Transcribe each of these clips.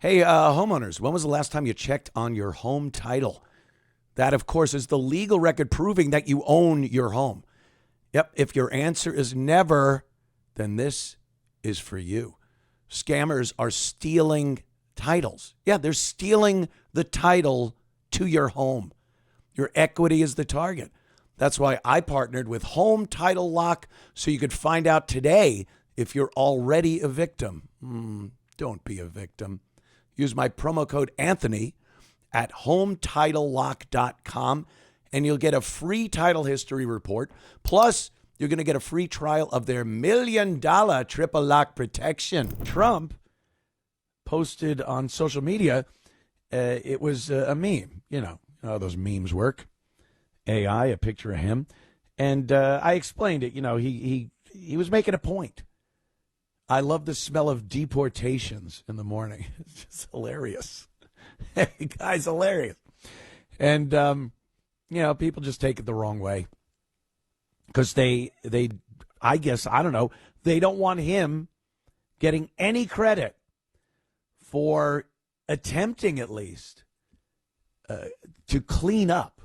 Hey, homeowners, when was the last time you checked on your home title? That, of course, is the legal record proving that you own your home. Yep, if your answer is never, then this is for you. Scammers are stealing titles. Yeah, they're stealing the title to your home. Your equity is the target. That's why I partnered with Home Title Lock so you could find out today if you're already a victim. Don't be a victim. Use my promo code Anthony at HometitleLock.com and you'll get a free title history report. Plus, you're going to get a free trial of their $1 million triple lock protection. Trump posted on social media, it was a meme. You know how those memes work. AI, a picture of him. And I explained it. You know, he was making a point. I love the smell of deportations in the morning. It's just hilarious. Hey, guy's hilarious. And, people just take it the wrong way. Because they, I guess, I don't know, they don't want him getting any credit for attempting at least to clean up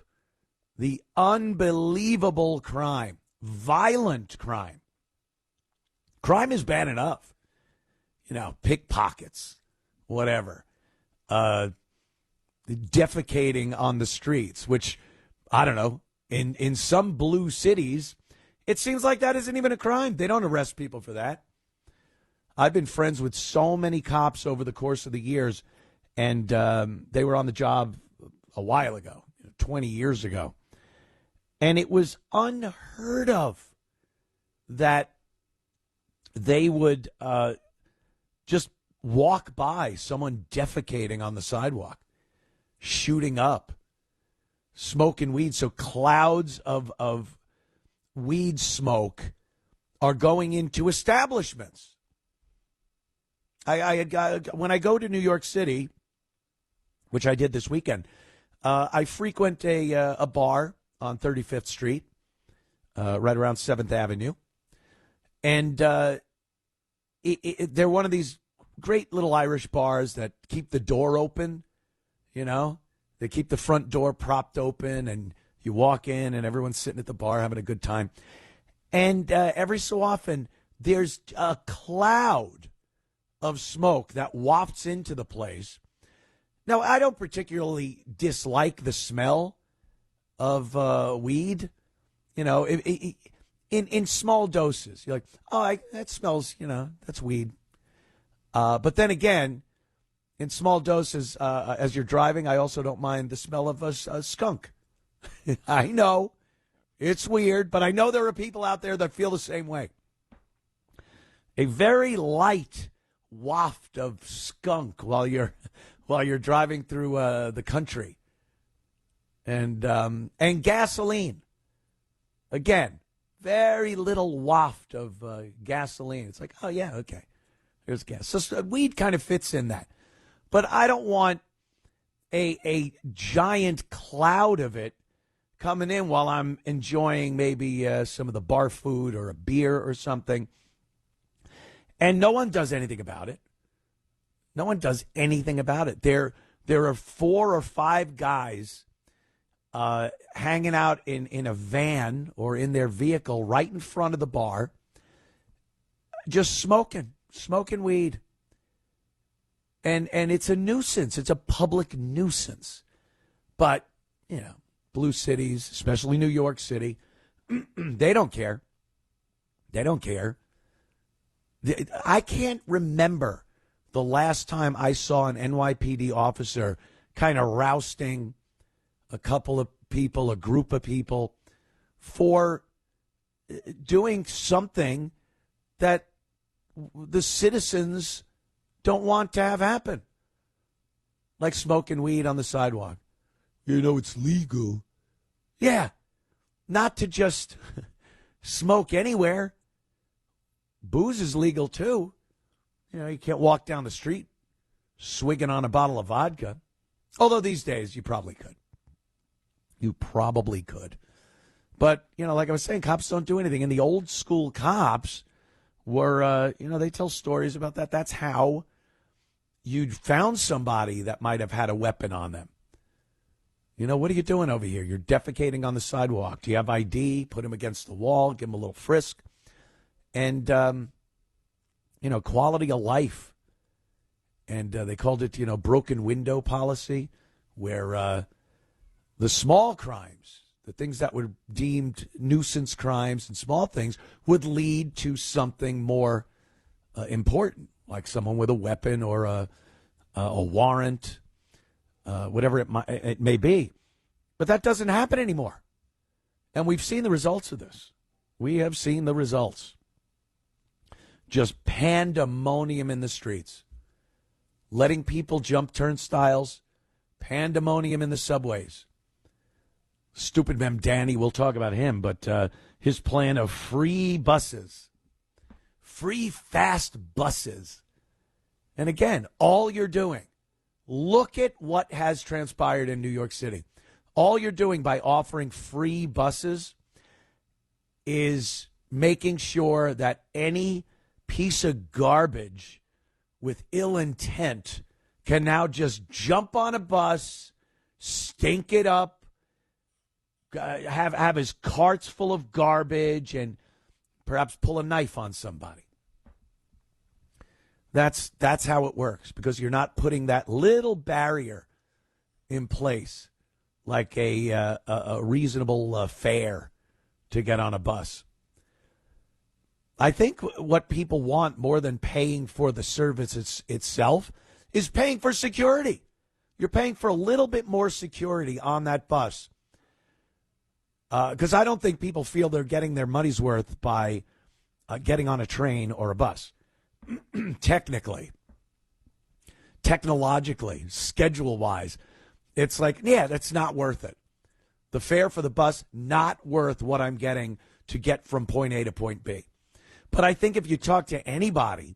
the unbelievable crime, violent crime. Crime is bad enough. Pickpockets, whatever. Defecating on the streets, which, I don't know, in some blue cities, it seems like that isn't even a crime. They don't arrest people for that. I've been friends with so many cops over the course of the years, and they were on the job a while ago, 20 years ago. And it was unheard of that they would just walk by someone defecating on the sidewalk, shooting up, smoking weed. So clouds of weed smoke are going into establishments. When I go to New York City, which I did this weekend, I frequent a bar on 35th Street, right around 7th Avenue. And they're one of these great little Irish bars that keep the door open, They keep the front door propped open, and you walk in, and everyone's sitting at the bar having a good time. And every so often, there's a cloud of smoke that wafts into the place. Now, I don't particularly dislike the smell of weed, in small doses. You're like, that smells, that's weed. But then again, in small doses, as you're driving, I also don't mind the smell of a skunk. I know it's weird, but I know there are people out there that feel the same way. A very light waft of skunk while you're driving through the country, and gasoline. Again, very little waft of gasoline. It's like, oh yeah, okay, there's gas. So weed kind of fits in that. But I don't want a giant cloud of it coming in while I'm enjoying maybe some of the bar food or a beer or something. And no one does anything about it. No one does anything about it. There are 4 or 5 guys hanging out in a van or in their vehicle right in front of the bar, just smoking weed. And it's a nuisance. It's a public nuisance. But, blue cities, especially New York City, they don't care. They don't care. I can't remember the last time I saw an NYPD officer kind of rousting a couple of people, a group of people, for doing something that the citizens don't want to have happen, like smoking weed on the sidewalk. It's legal. Yeah, not to just smoke anywhere. Booze is legal too. You can't walk down the street swigging on a bottle of vodka. Although these days you probably could. You probably could. But, like I was saying, cops don't do anything. And the old school cops were, they tell stories about that. That's how you found somebody that might have had a weapon on them. You know, what are you doing over here? You're defecating on the sidewalk. Do you have ID? Put him against the wall, give him a little frisk. And, quality of life. And they called it, broken window policy, where the small crimes, the things that were deemed nuisance crimes and small things, would lead to something more important, like someone with a weapon or a warrant, whatever it may be. But that doesn't happen anymore. And we've seen the results of this. We have seen the results. Just pandemonium in the streets. Letting people jump turnstiles. Pandemonium in the subways. Stupid Mem Danny, we'll talk about him, but his plan of free buses. Free fast buses. And again, all you're doing, look at what has transpired in New York City. All you're doing by offering free buses is making sure that any piece of garbage with ill intent can now just jump on a bus, stink it up, have his carts full of garbage, and perhaps pull a knife on somebody. That's how it works, because you're not putting that little barrier in place, like a reasonable fare to get on a bus. I think what people want more than paying for the service itself is paying for security. You're paying for a little bit more security on that bus. Because I don't think people feel they're getting their money's worth by getting on a train or a bus. Technically, technologically, schedule-wise, it's like, yeah, that's not worth it. The fare for the bus, not worth what I'm getting to get from point A to point B. But I think if you talk to anybody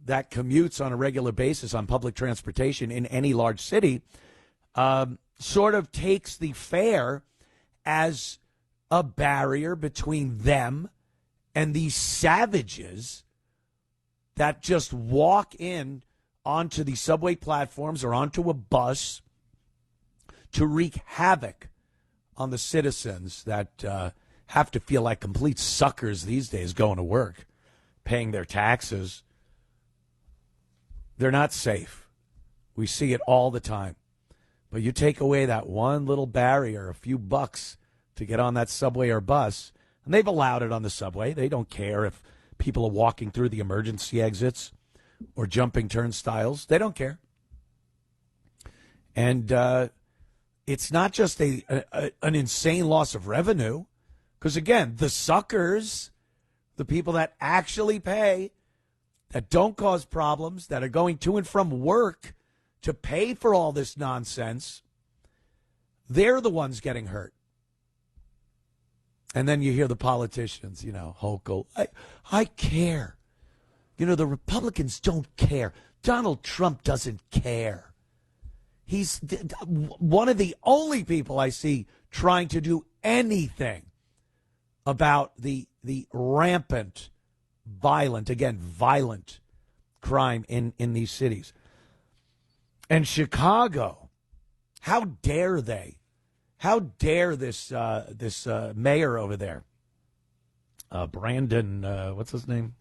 that commutes on a regular basis on public transportation in any large city, sort of takes the fare as a barrier between them and these savages that just walk in onto the subway platforms or onto a bus to wreak havoc on the citizens that have to feel like complete suckers these days going to work, paying their taxes. They're not safe. We see it all the time. But you take away that one little barrier, a few bucks to get on that subway or bus, and they've allowed it on the subway. They don't care if people are walking through the emergency exits or jumping turnstiles. They don't care. And it's not just an insane loss of revenue, because, again, the suckers, the people that actually pay, that don't cause problems, that are going to and from work to pay for all this nonsense, they're the ones getting hurt. And then you hear the politicians, Hochul, I care. The Republicans don't care. Donald Trump doesn't care. He's one of the only people I see trying to do anything about the rampant, violent crime in these cities. And Chicago, how dare they? How dare this mayor over there, Brandon, what's his name?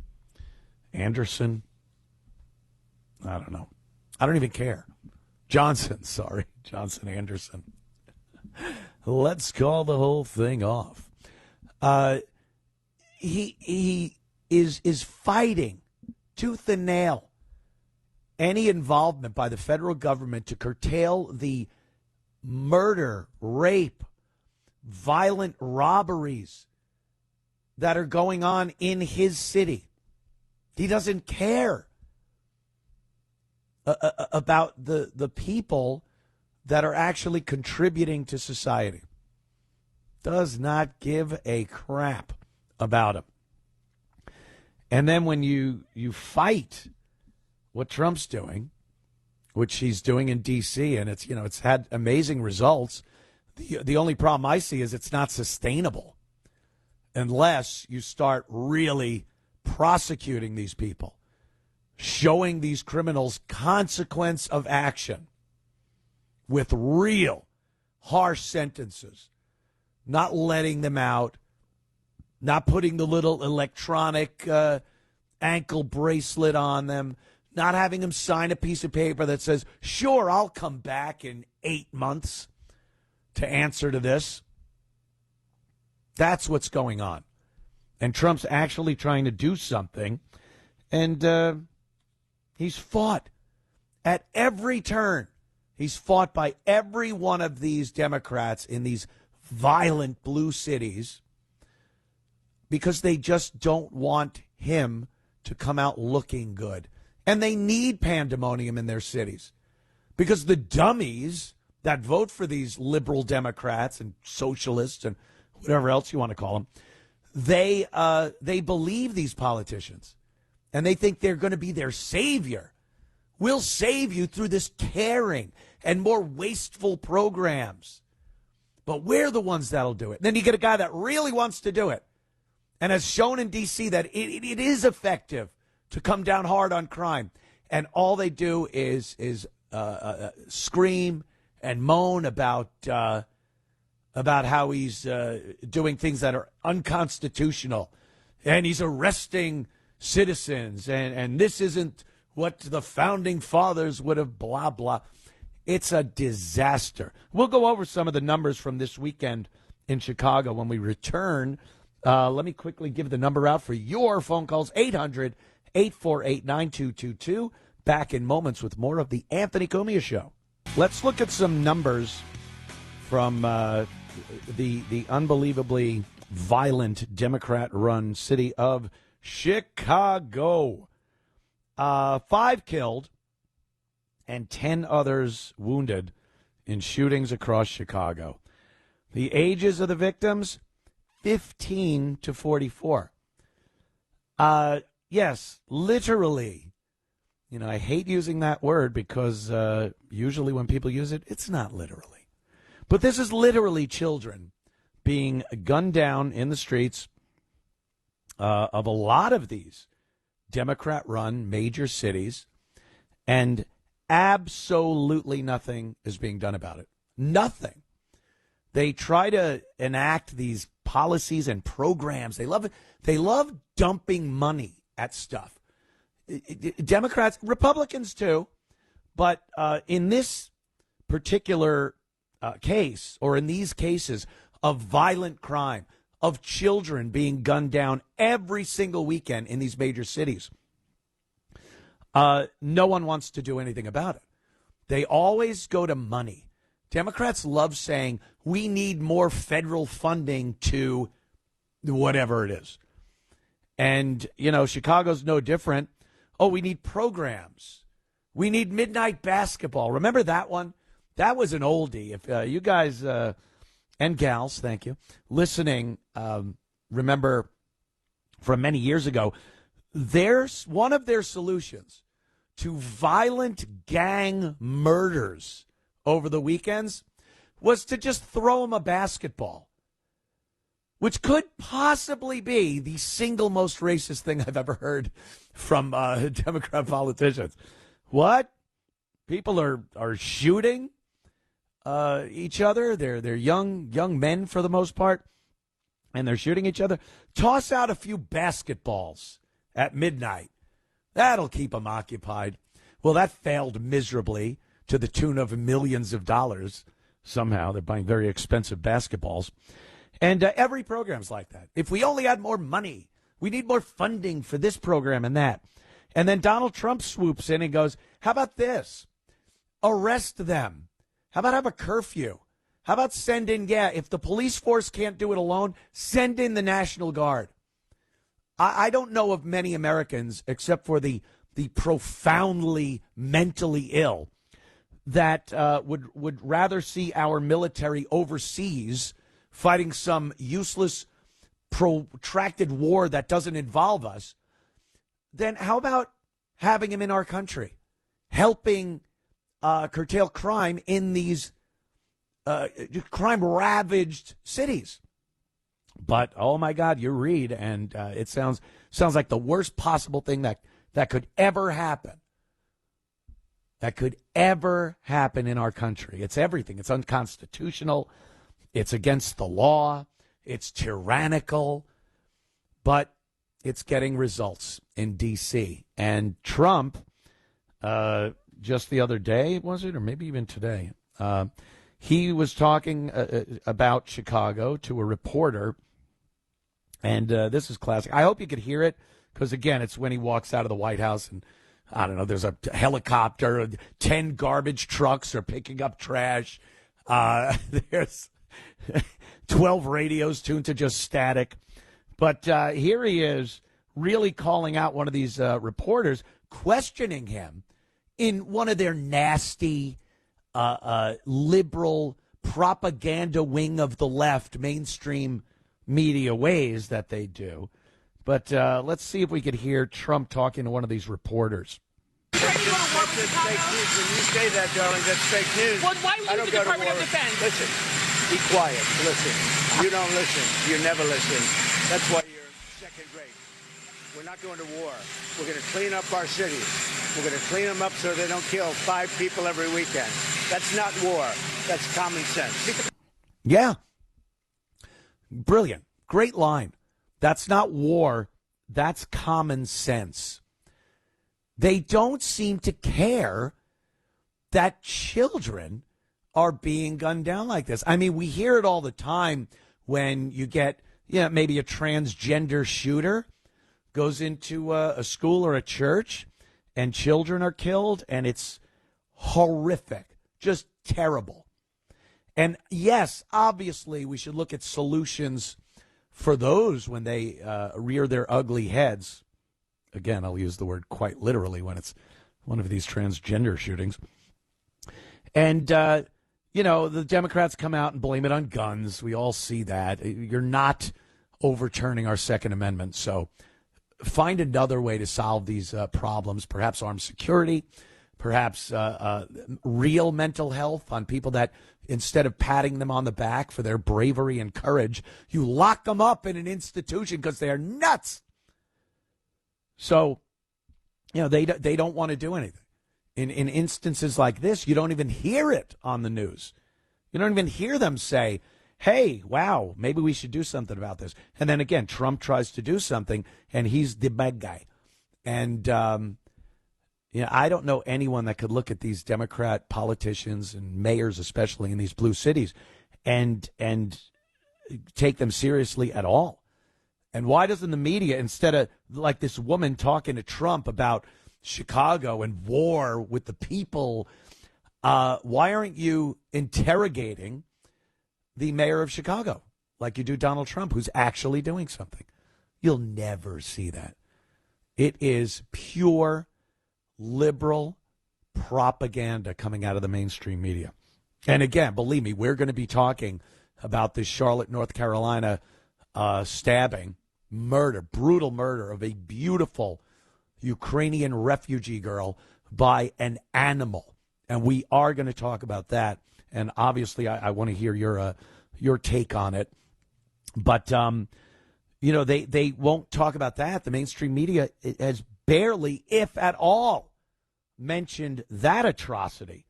Anderson? I don't know. I don't even care. Johnson Anderson. Let's call the whole thing off. He is fighting tooth and nail any involvement by the federal government to curtail the murder, rape, violent robberies that are going on in his city. He doesn't care about the people that are actually contributing to society. Does not give a crap about them. And then when you fight what Trump's doing, which he's doing in D.C., and it's had amazing results, the only problem I see is it's not sustainable unless you start really prosecuting these people. showing these criminals consequence of action with real harsh sentences, not letting them out, not putting the little electronic ankle bracelet on them, not having them sign a piece of paper that says, sure, I'll come back in 8 months to answer to this. That's what's going on. And Trump's actually trying to do something. And he's fought at every turn. He's fought by every one of these Democrats in these violent blue cities because they just don't want him to come out looking good. And they need pandemonium in their cities because the dummies that vote for these liberal Democrats and socialists and whatever else you want to call them, they believe these politicians and they think they're going to be their savior. We'll save you through this caring and more wasteful programs. But we're the ones that'll do it. And then you get a guy that really wants to do it and has shown in D.C. that it is effective to come down hard on crime. And all they do is scream and moan about how he's doing things that are unconstitutional. And he's arresting citizens. And this isn't what the founding fathers would have, blah, blah. It's a disaster. We'll go over some of the numbers from this weekend in Chicago when we return. Let me quickly give the number out for your phone calls, 800-848-9222. Back in moments with more of the Anthony Cumia Show. Let's look at some numbers from the unbelievably violent Democrat-run city of Chicago. 5 killed and 10 others wounded in shootings across Chicago. The ages of the victims, 15 to 44. Yes, literally. You know, I hate using that word because usually when people use it, it's not literally. But this is literally children being gunned down in the streets of a lot of these Democrat-run major cities, and absolutely nothing is being done about it. Nothing. They try to enact these policies and programs. They love dumping money at stuff. Democrats, Republicans too, but in this particular case, or in these cases of violent crime, of children being gunned down every single weekend in these major cities, no one wants to do anything about it. They always go to money. Democrats love saying, we need more federal funding to whatever it is. And, you know, Chicago's no different. Oh, we need programs. We need midnight basketball. Remember that one? That was an oldie. If you guys and gals, thank you, listening, remember from many years ago, there's one of their solutions to violent gang murders over the weekends was to just throw them a basketball, which could possibly be the single most racist thing I've ever heard from Democrat politicians. What? People are shooting each other. They're young men for the most part, and they're shooting each other. Toss out a few basketballs at midnight. That'll keep them occupied. Well, that failed miserably to the tune of millions of dollars. Somehow they're buying very expensive basketballs. And every program's like that. If we only had more money, we need more funding for this program and that. And then Donald Trump swoops in and goes, how about this? Arrest them. How about have a curfew? How about send in, if the police force can't do it alone, send in the National Guard. I don't know of many Americans, except for the profoundly mentally ill, that would rather see our military overseas fighting some useless, protracted war that doesn't involve us, then how about having him in our country, helping curtail crime in these crime-ravaged cities? But, oh, my God, you read, and it sounds like the worst possible thing that that could ever happen. That could ever happen in our country. It's everything. It's unconstitutional. It's against the law. It's tyrannical. But it's getting results in D.C. And Trump, just the other day, was it? Or maybe even today, he was talking about Chicago to a reporter. And this is classic. I hope you could hear it because, again, it's when he walks out of the White House and, I don't know, there's a helicopter, 10 garbage trucks are picking up trash. There's 12 radios tuned to just static. But here he is really calling out one of these reporters, questioning him in one of their nasty, liberal propaganda wing of the left mainstream media ways that they do. But let's see if we could hear Trump talking to one of these reporters. That's fake news. When you say that, darling, that's fake news. Well, why would you the Department of Defense? Listen, be quiet. Listen. You don't listen. You never listen. That's why you're second grade. We're not going to war. We're going to clean up our cities. We're going to clean them up so they don't kill 5 people every weekend. That's not war. That's common sense. Yeah. Brilliant. Great line. That's not war. That's common sense. They don't seem to care that children are being gunned down like this. I mean, we hear it all the time when you get, maybe a transgender shooter goes into a school or a church and children are killed, and it's horrific, just terrible. And yes, obviously, we should look at solutions for those when they rear their ugly heads. Again, I'll use the word quite literally when it's one of these transgender shootings. And, the Democrats come out and blame it on guns. We all see that. You're not overturning our Second Amendment. So find another way to solve these problems, perhaps armed security, perhaps real mental health on people that, instead of patting them on the back for their bravery and courage, you lock them up in an institution because they are nuts. So, they don't want to do anything. In instances like this, you don't even hear it on the news. You don't even hear them say, hey, wow, maybe we should do something about this. And then again, Trump tries to do something, and he's the bad guy. And, I don't know anyone that could look at these Democrat politicians and mayors, especially in these blue cities, and take them seriously at all. And why doesn't the media, instead of like this woman talking to Trump about Chicago and war with the people, why aren't you interrogating the mayor of Chicago like you do Donald Trump, who's actually doing something? You'll never see that. It is pure liberal propaganda coming out of the mainstream media. And again, believe me, we're going to be talking about this Charlotte, North Carolina stabbing, murder, brutal murder of a beautiful Ukrainian refugee girl by an animal. And we are going to talk about that. And obviously, I want to hear your take on it. But, they won't talk about that. The mainstream media has barely, if at all, mentioned that atrocity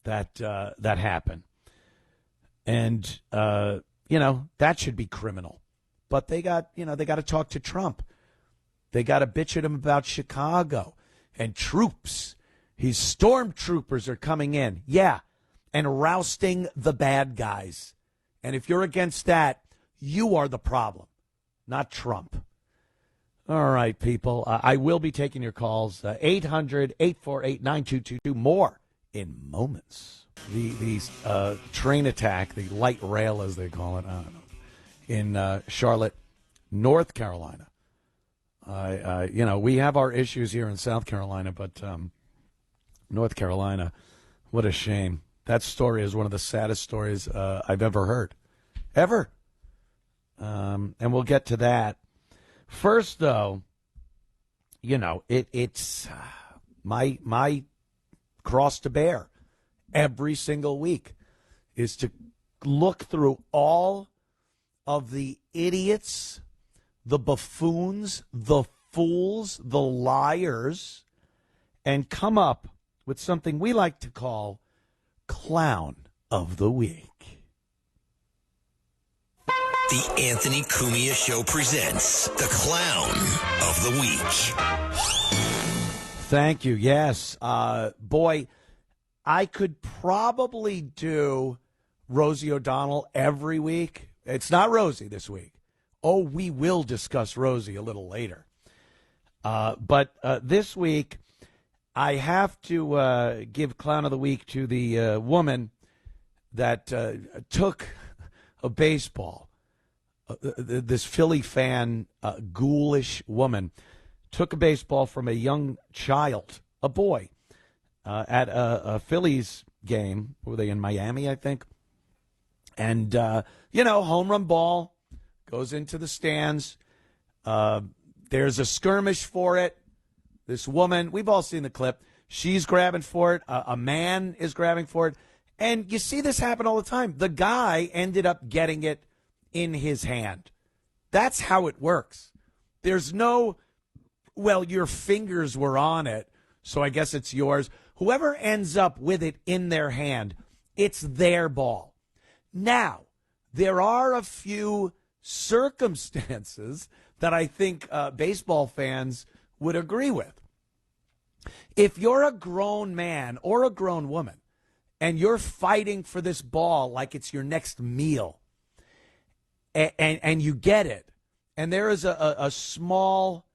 that happened. And, that should be criminal. But they got to talk to Trump. They got to bitch at him about Chicago and troops. His stormtroopers are coming in. Yeah. And rousting the bad guys. And if you're against that, you are the problem, not Trump. All right, people. I will be taking your calls. 800-848-9222. More in moments. The train attack, the light rail as they call it, I don't know, in Charlotte, North Carolina. We have our issues here in South Carolina, but North Carolina, what a shame. That story is one of the saddest stories I've ever heard. Ever. And we'll get to that. First, though, it's my cross to bear every single week is to look through all of the idiots, the buffoons, the fools, the liars, and come up with something we like to call Clown of the Week. The Anthony Cumia Show presents the Clown of the Week. Thank you. Yes. Boy, I could probably do Rosie O'Donnell every week. It's not Rosie this week. Oh, we will discuss Rosie a little later. But this week, I have to give Clown of the Week to the woman that took a baseball. This Philly fan, ghoulish woman, took a baseball from a young child, a boy, at a Phillies game. Were they in Miami, I think? And, home run ball goes into the stands. There's a skirmish for it. This woman, we've all seen the clip. She's grabbing for it. A man is grabbing for it. And you see this happen all the time. The guy ended up getting it in his hand. That's how it works. There's no, well, your fingers were on it, so I guess it's yours. Whoever ends up with it in their hand, it's their ball. Now, there are a few circumstances that I think baseball fans would agree with. If you're a grown man or a grown woman and you're fighting for this ball like it's your next meal, and you get it, and there is a small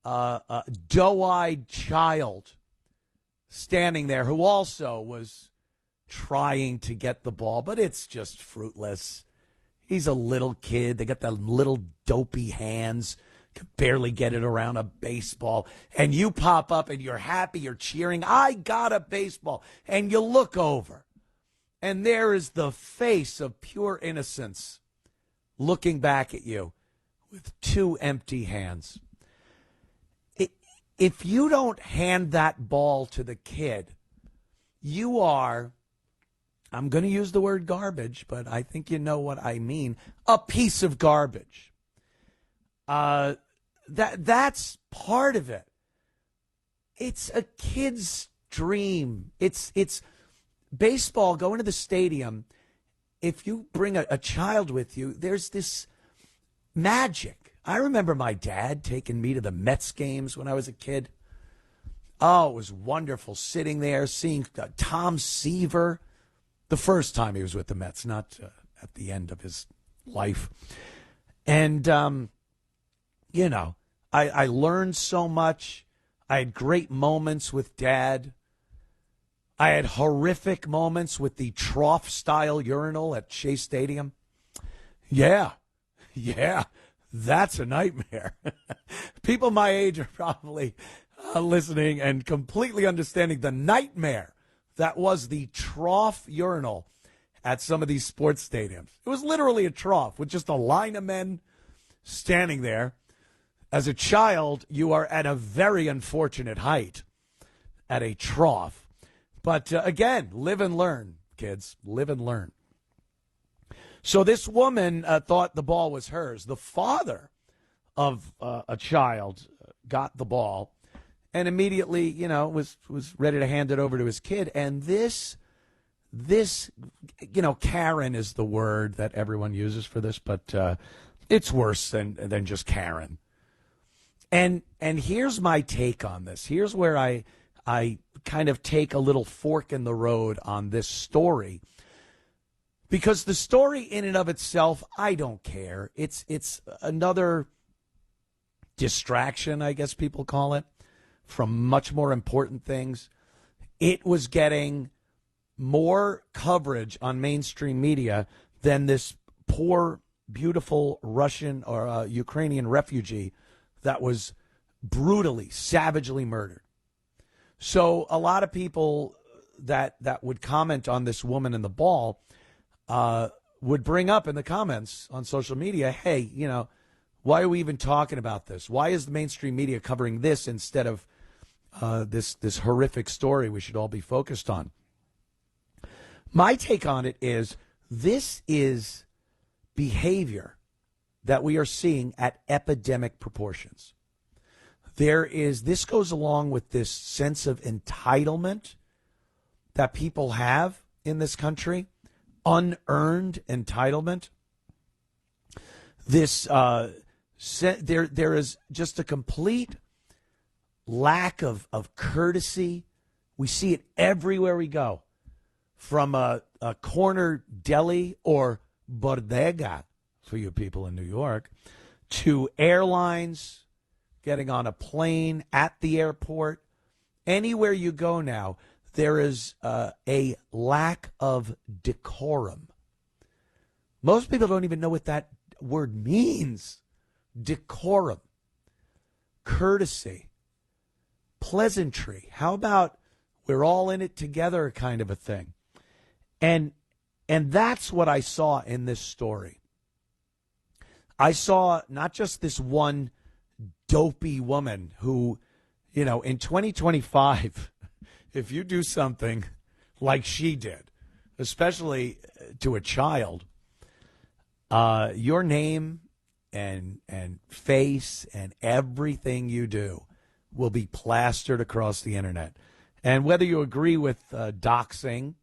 doe-eyed child standing there who also was trying to get the ball, but it's just fruitless. He's a little kid. They got the little dopey hands. Could barely get it around a baseball. And you pop up and you're happy. You're cheering. I got a baseball. And you look over. And there is the face of pure innocence looking back at you with two empty hands. If you don't hand that ball to the kid, you are, I'm going to use the word garbage, but I think you know what I mean, a piece of garbage. That's part of it. It's a kid's dream. It's baseball, going to the stadium. If you bring a child with you, there's this magic. I remember my dad taking me to the Mets games when I was a kid. Oh, it was wonderful sitting there, seeing Tom Seaver the first time he was with the Mets, not at the end of his life. And, I learned so much. I had great moments with Dad. I had horrific moments with the trough-style urinal at Shea Stadium. Yeah, that's a nightmare. People my age are probably listening and completely understanding the nightmare that was the trough urinal at some of these sports stadiums. It was literally a trough with just a line of men standing there. As a child, you are at a very unfortunate height at a trough. But again, live and learn, kids. Live and learn. So this woman thought the ball was hers. The father of a child got the ball and immediately, was ready to hand it over to his kid. And this, Karen is the word that everyone uses for this, but it's worse than just Karen. And here's my take on this. Here's where I kind of take a little fork in the road on this story. Because the story in and of itself, I don't care. It's another distraction, I guess people call it, from much more important things. It was getting more coverage on mainstream media than this poor, beautiful Russian or Ukrainian refugee that was brutally, savagely murdered. So a lot of people that would comment on this woman in the ball would bring up in the comments on social media, hey, why are we even talking about this? Why is the mainstream media covering this instead of this horrific story we should all be focused on? My take on it is this is behavior that we are seeing at epidemic proportions. This goes along with this sense of entitlement that people have in this country, unearned entitlement. There is just a complete lack of courtesy. We see it everywhere we go, from a corner deli or bodega for you people in New York, to airlines, getting on a plane, at the airport. Anywhere you go now, there is a lack of decorum. Most people don't even know what that word means. Decorum, courtesy, pleasantry. How about we're all in it together kind of a thing? And that's what I saw in this story. I saw not just this one dopey woman who, in 2025, if you do something like she did, especially to a child, your name and face and everything you do will be plastered across the internet. And whether you agree with doxing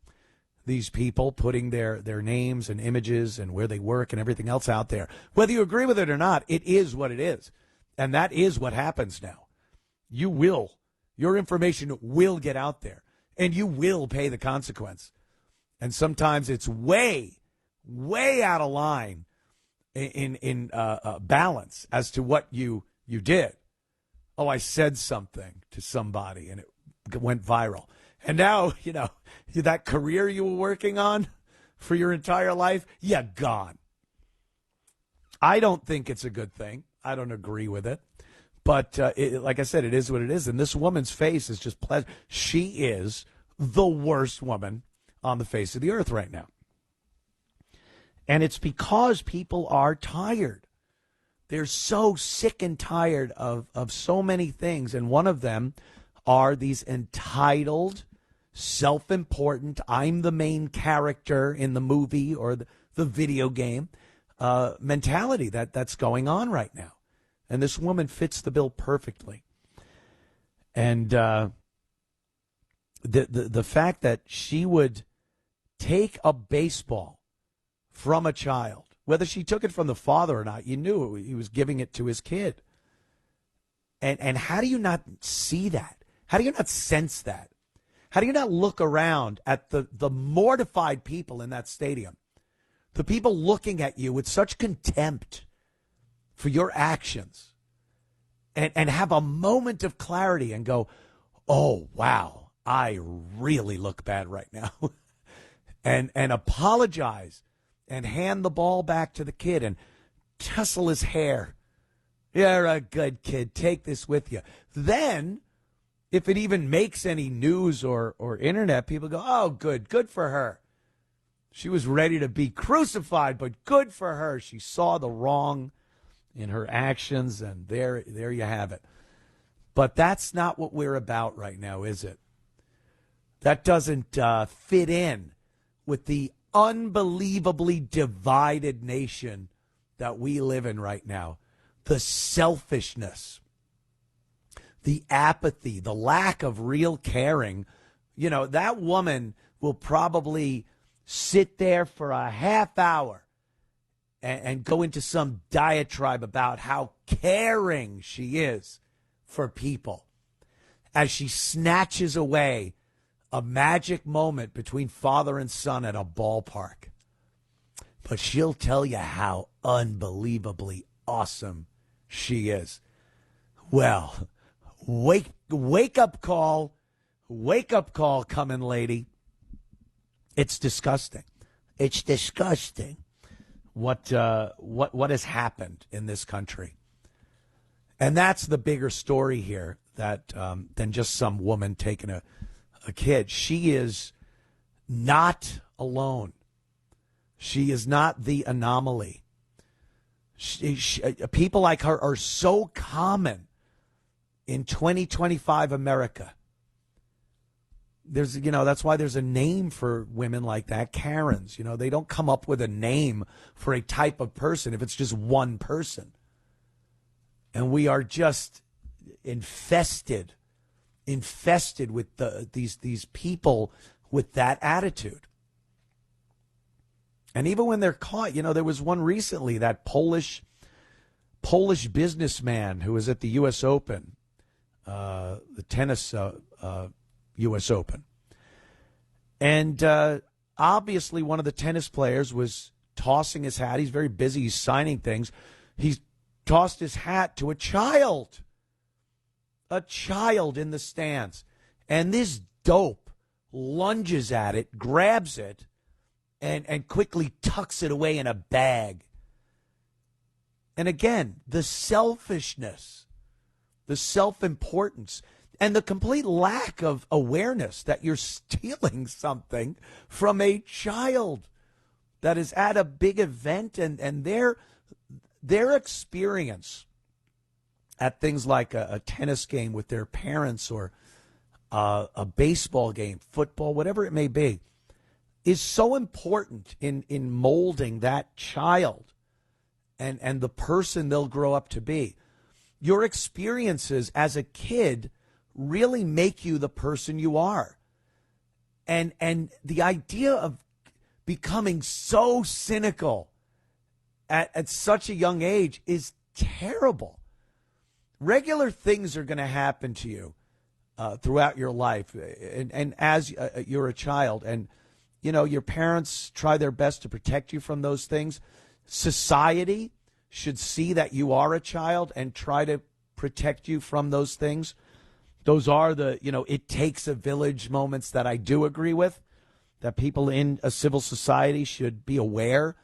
these people, putting their names and images and where they work and everything else out there, whether you agree with it or not, it is what it is. And that is what happens now. Your information will get out there, and you will pay the consequence. And sometimes it's way, way out of line in balance as to what you did. Oh, I said something to somebody, and it went viral. And now, that career you were working on for your entire life, gone. I don't think it's a good thing. I don't agree with it. But like I said, it is what it is. And this woman's face is just pleasant. She is the worst woman on the face of the earth right now. And it's because people are tired. They're so sick and tired of so many things. And one of them are these entitled, self-important, I'm the main character in the movie or the video game mentality that's going on right now. And this woman fits the bill perfectly. And the fact that she would take a baseball from a child, whether she took it from the father or not, you knew he was giving it to his kid. And how do you not see that? How do you not sense that? How do you not look around at the mortified people in that stadium? The people looking at you with such contempt for your actions, and have a moment of clarity and go, oh, wow, I really look bad right now. and apologize and hand the ball back to the kid and tussle his hair. You're a good kid. Take this with you. Then, if it even makes any news or internet, people go, oh, good for her. She was ready to be crucified, but good for her. She saw the wrong in her actions, and there you have it. But that's not what we're about right now, is it? That doesn't fit in with the unbelievably divided nation that we live in right now. The selfishness, the apathy, the lack of real caring. That woman will probably sit there for a half hour and go into some diatribe about how caring she is for people as she snatches away a magic moment between father and son at a ballpark. But she'll tell you how unbelievably awesome she is. Well, wake up call coming, lady. It's disgusting. It's disgusting what has happened in this country. And that's the bigger story here than just some woman taking a kid. She is not alone. She is not the anomaly. People like her are so common in 2025 America. That's why there's a name for women like that, Karens. They don't come up with a name for a type of person if it's just one person. And we are just infested with these people with that attitude. And even when they're caught, there was one recently, that Polish businessman who was at the U.S. Open, the tennis U.S. Open. And obviously one of the tennis players was tossing his hat. He's very busy. He's signing things. He's tossed his hat to a child in the stands. And this dope lunges at it, grabs it, and quickly tucks it away in a bag. And again, the selfishness, the self-importance, and the complete lack of awareness that you're stealing something from a child that is at a big event, and their experience at things like a tennis game with their parents or a baseball game, football, whatever it may be, is so important in molding that child and the person they'll grow up to be. Your experiences as a kid really make you the person you are. And the idea of becoming so cynical at such a young age is terrible. Regular things are going to happen to you throughout your life, and as you're a child, and your parents try their best to protect you from those things. Society should see that you are a child and try to protect you from those things. Those are the, it takes a village moments that I do agree with, that people in a civil society should be aware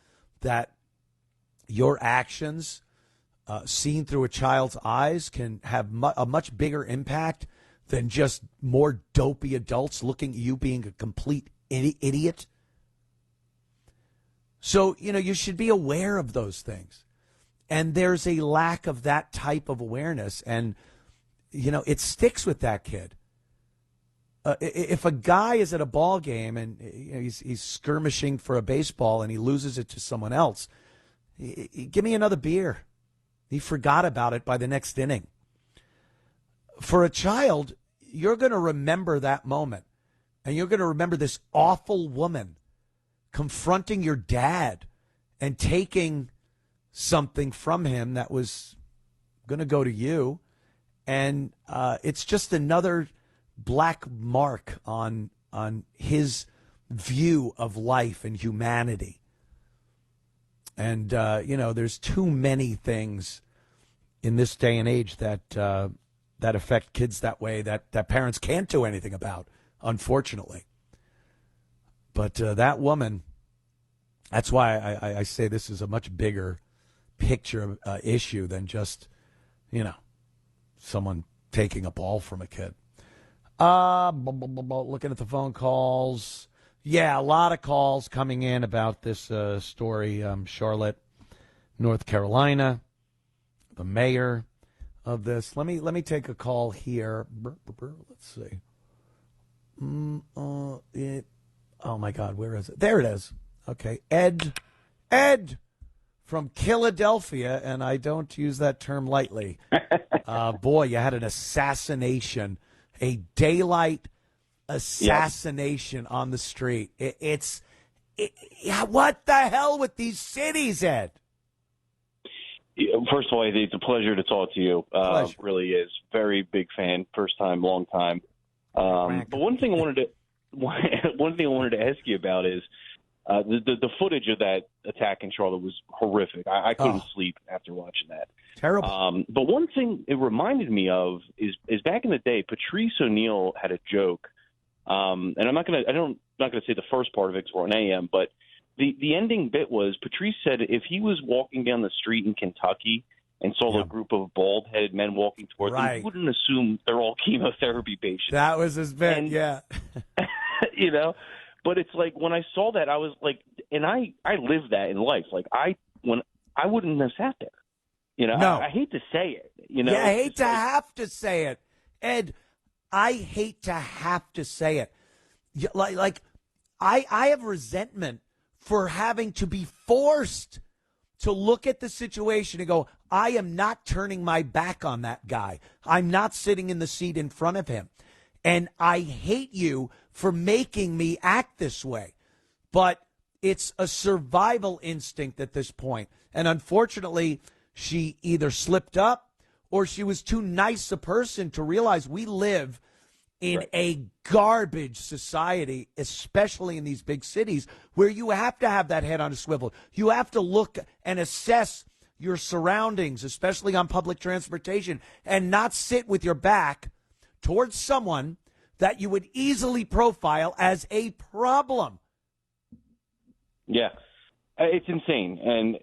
that your actions seen through a child's eyes can have a much bigger impact than just more dopey adults looking at you being a complete idiot. So, you should be aware of those things. And there's a lack of that type of awareness. And, it sticks with that kid. If a guy is at a ball game and he's skirmishing for a baseball and he loses it to someone else, give me another beer. He forgot about it by the next inning. For a child, you're going to remember that moment. And you're going to remember this awful woman confronting your dad and taking something from him that was going to go to you. And it's just another black mark on his view of life and humanity. And, there's too many things in this day and age that affect kids that way that parents can't do anything about, unfortunately. But that woman, that's why I say this is a much bigger picture issue than just, someone taking a ball from a kid. Looking at the phone calls. Yeah, a lot of calls coming in about this story. Charlotte, North Carolina, the mayor of this. Let me take a call here. Let's see. Oh my God, where is it? There it is. Okay, Ed from Philadelphia, and I don't use that term lightly. Boy, you had an assassination, a daylight assassination on the street. What the hell with these cities, Ed? First of all, it's a pleasure to talk to you. Really is. Very big fan. First time, long time. But one thing I wanted to ask you about is the footage of that attack in Charlotte was horrific. I couldn't sleep after watching that. Terrible. But one thing it reminded me of is back in the day, Patrice O'Neill had a joke. And I'm not gonna say the first part of it because we're on AM, but the ending bit was Patrice said if he was walking down the street in Kentucky and saw a group of bald-headed men walking towards him, he wouldn't assume they're all chemotherapy patients. That was his bit, yeah. But it's like when I saw that, I was like, and I lived that in life. Like I wouldn't have sat there. No. I hate to say it. Yeah, I hate to have to say it, Ed. I hate to have to say it. Like I have resentment for having to be forced to look at the situation and go, I am not turning my back on that guy. I'm not sitting in the seat in front of him. And I hate you for making me act this way. But it's a survival instinct at this point. And unfortunately, she either slipped up or she was too nice a person to realize we live in a garbage society, especially in these big cities, where you have to have that head on a swivel. You have to look and assess your surroundings, especially on public transportation, and not sit with your back towards someone that you would easily profile as a problem. Yeah, it's insane, and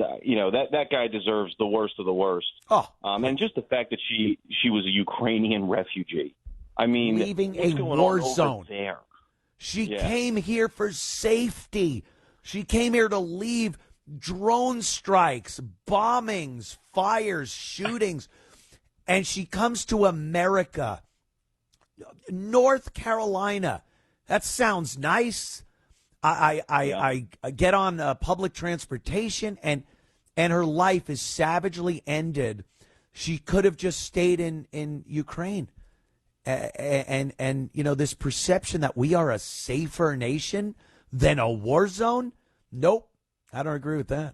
that guy deserves the worst of the worst. Oh, and just the fact that she was a Ukrainian refugee. I mean, leaving what's a going war on over zone. there? She came here for safety. She came here to leave drone strikes, bombings, fires, shootings, and she comes to America, North Carolina. That sounds nice. I get on public transportation, and her life is savagely ended. She could have just stayed in Ukraine. And this perception that we are a safer nation than a war zone? Nope. I don't agree with that.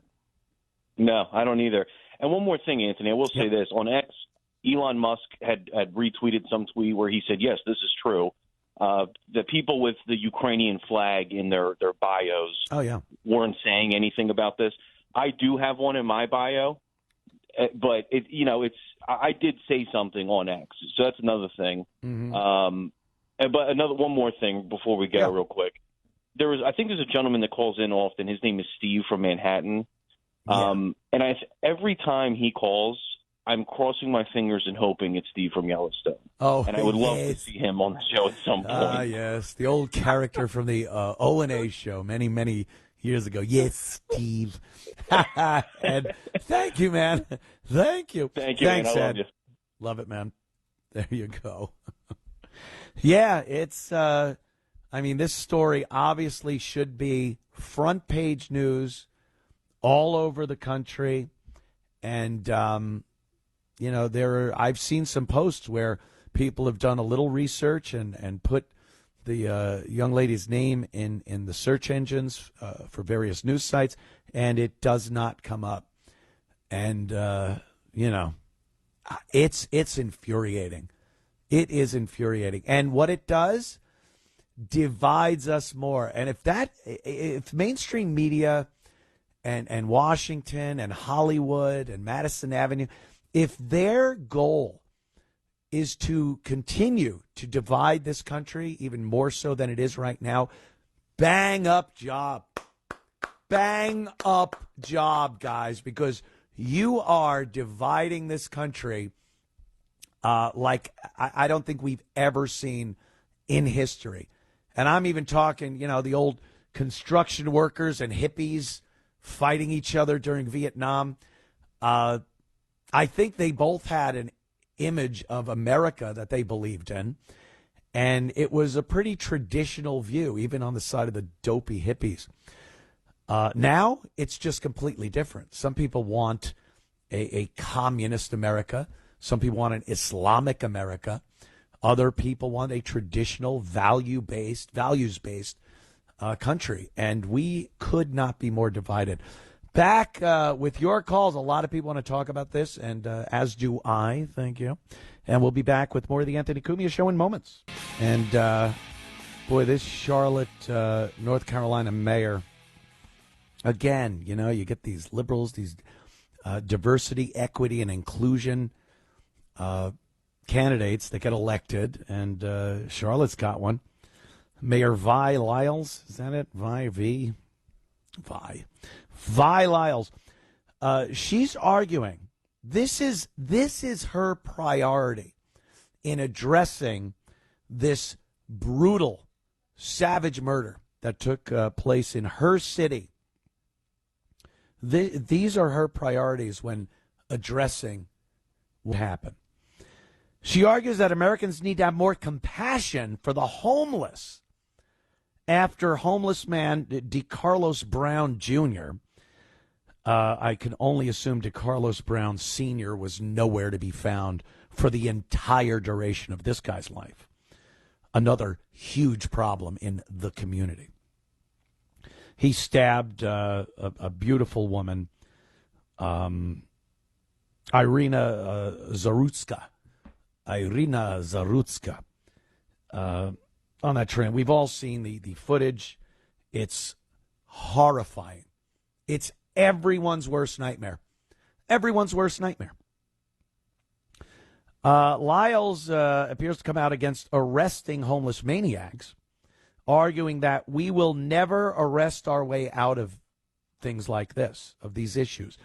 No, I don't either. And one more thing, Anthony, I will say this. On X, Elon Musk had retweeted some tweet where he said, yes, this is true. The people with the Ukrainian flag in their bios weren't saying anything about this. I do have one in my bio, but I did say something on X, so that's another thing. Mm-hmm. But one more thing before we go, real quick. I think there's a gentleman that calls in often. His name is Steve from Manhattan, and every time he calls, I'm crossing my fingers and hoping it's Steve from Yellowstone. Oh, and I would love to see him on the show at some point. Ah, yes, the old character from the O&A show many years ago. Yes, Steve. And thank you, man. Thank you. Thank you, Thanks, man. I Ed. love you. Love it, man. There you go. Yeah, it's. This story obviously should be front page news all over the country, and I've seen some posts where people have done a little research and put the young lady's name in the search engines for various news sites, and it does not come up. And, it's infuriating. It is infuriating. And what it does divides us more. And if mainstream media and Washington and Hollywood and Madison Avenue, if their goal is to continue to divide this country even more so than it is right now, bang up job. Bang up job, guys, because you are dividing this country like I don't think we've ever seen in history. And I'm even talking, the old construction workers and hippies fighting each other during Vietnam. I think they both had an image of America that they believed in, and it was a pretty traditional view, even on the side of the dopey hippies. Now, it's just completely different. Some people want a communist America. Some people want an Islamic America. Other people want a traditional values-based country, and we could not be more divided. Back with your calls. A lot of people want to talk about this, and as do I. Thank you. And we'll be back with more of the Anthony Cumia Show in moments. And, this Charlotte, North Carolina mayor, again, you get these liberals, these diversity, equity, and inclusion candidates that get elected, and Charlotte's got one. Mayor Vi Lyles, is that it? Vi Lyles. She's arguing this is her priority in addressing this brutal, savage murder that took place in her city. These are her priorities when addressing what happened. She argues that Americans need to have more compassion for the homeless after homeless man DeCarlos Brown Jr. I can only assume DeCarlos Brown Sr. was nowhere to be found for the entire duration of this guy's life. Another huge problem in the community. He stabbed a beautiful woman, Irina Zarutska. On that train. We've all seen the footage. It's horrifying. It's everyone's worst nightmare. Everyone's worst nightmare. Lyles appears to come out against arresting homeless maniacs, arguing that we will never arrest our way out of things like this, of these issues.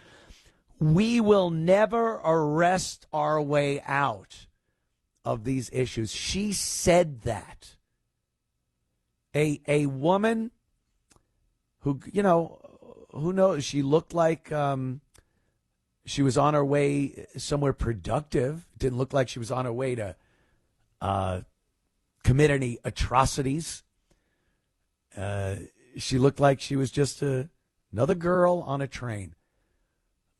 We will never arrest our way out of these issues. She said that. A woman who, who knows? She looked like she was on her way somewhere productive. Didn't look like she was on her way to commit any atrocities. She looked like she was just another girl on a train.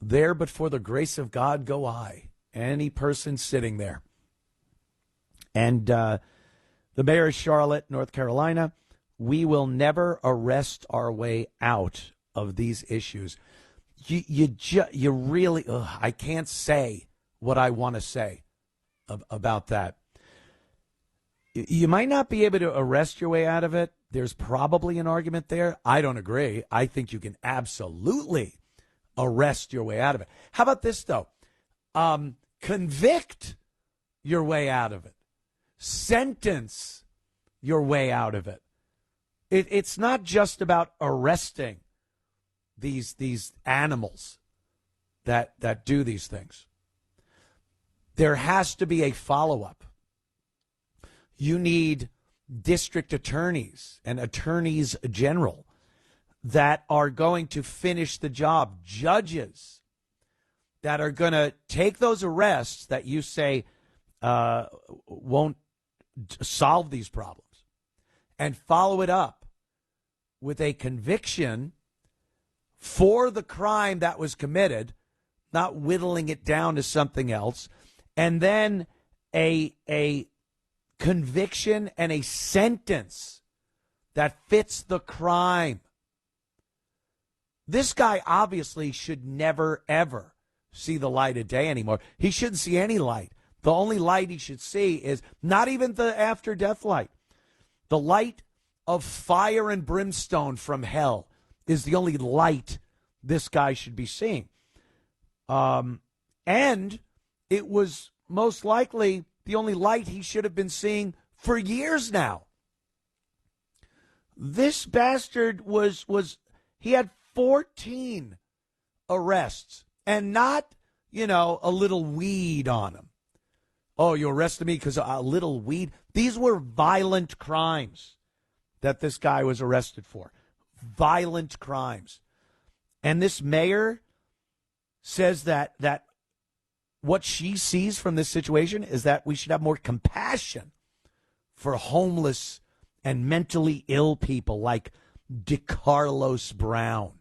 There but for the grace of God go I. Any person sitting there. And the mayor of Charlotte, North Carolina, we will never arrest our way out of these issues. You really, I can't say what I want to say about that. You might not be able to arrest your way out of it. There's probably an argument there. I don't agree. I think you can absolutely arrest your way out of it. How about this, though? Convict your way out of it. Sentence your way out of it. It's not just about arresting these animals that do these things. There has to be a follow-up. You need district attorneys and attorneys general that are going to finish the job, judges that are going to take those arrests that you say won't solve these problems and follow it up with a conviction for the crime that was committed, not whittling it down to something else, and then a conviction and a sentence that fits the crime. This guy obviously should never, ever see the light of day anymore. He shouldn't see any light. The only light he should see is not even the after-death light. The light of fire and brimstone from hell is the only light this guy should be seeing. And it was most likely the only light he should have been seeing for years now. This bastard he had 14 arrests and not, a little weed on him. Oh, you arrested me because a little weed? These were violent crimes that this guy was arrested for. Violent crimes. And this mayor says that what she sees from this situation is that we should have more compassion for homeless and mentally ill people like DeCarlos Brown.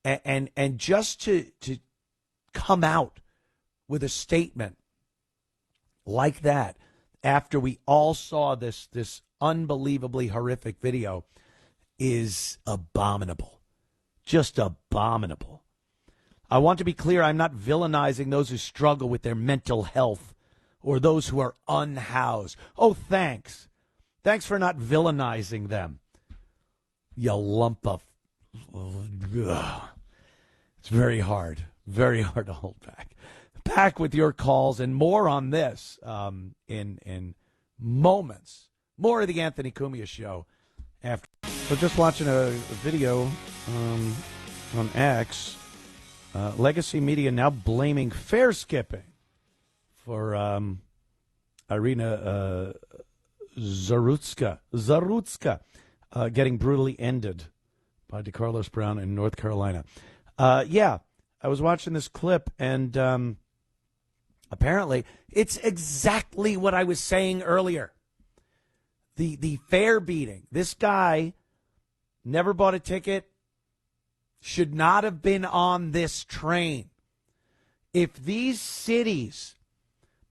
And just to come out with a statement like that after we all saw this unbelievably horrific video is abominable. Just abominable. I want to be clear, I'm not villainizing those who struggle with their mental health or those who are unhoused. Oh, thanks. Thanks for not villainizing them. You lump of... Ugh. It's very hard to hold back. Back with your calls and more on this in moments. More of the Anthony Cumia Show after. So just watching a video on X. Legacy Media now blaming fare skipping for Irina Zarutska getting brutally ended by DeCarlos Brown in North Carolina. I was watching this clip, and apparently it's exactly what I was saying earlier. The fare beating. This guy never bought a ticket should not have been on this train. If these cities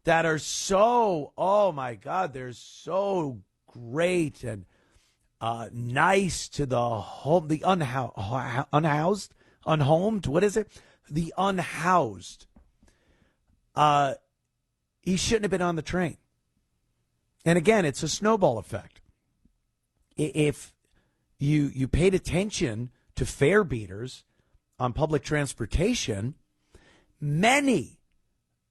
that are so, oh my God, they're so great and nice to the home, the unhoused, unhomed, what is it? The unhoused. He shouldn't have been on the train. And again, it's a snowball effect. If you paid attention to fare beaters on public transportation, many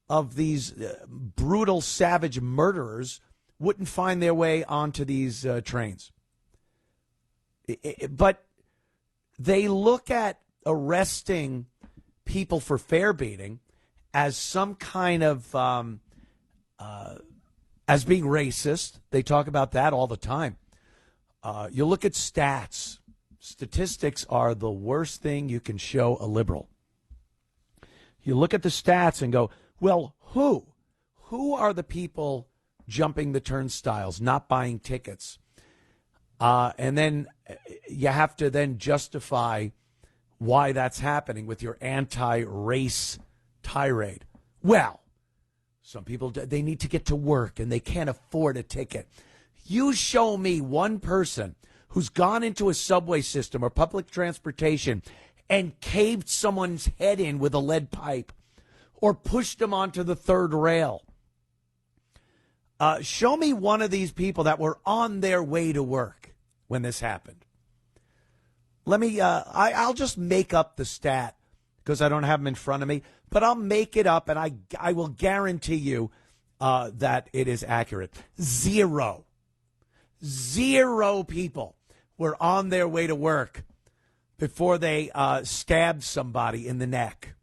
of these brutal, savage murderers wouldn't find their way onto these trains. But they look at arresting people for fare beating as some kind of, as being racist. They talk about that all the time. You look at stats. Statistics are the worst thing you can show a liberal. You look at the stats and go, well, who? Who are the people jumping the turnstiles, not buying tickets? And then you have to then justify why that's happening with your anti-race tirade. Well, some people, they need to get to work and they can't afford a ticket. You show me one person who's gone into a subway system or public transportation and caved someone's head in with a lead pipe or pushed them onto the third rail. Show me one of these people that were on their way to work when this happened. Let me, I'll just make up the stat because I don't have them in front of me, but I'll make it up and I will guarantee you that it is accurate. Zero people were on their way to work before they stabbed somebody in the neck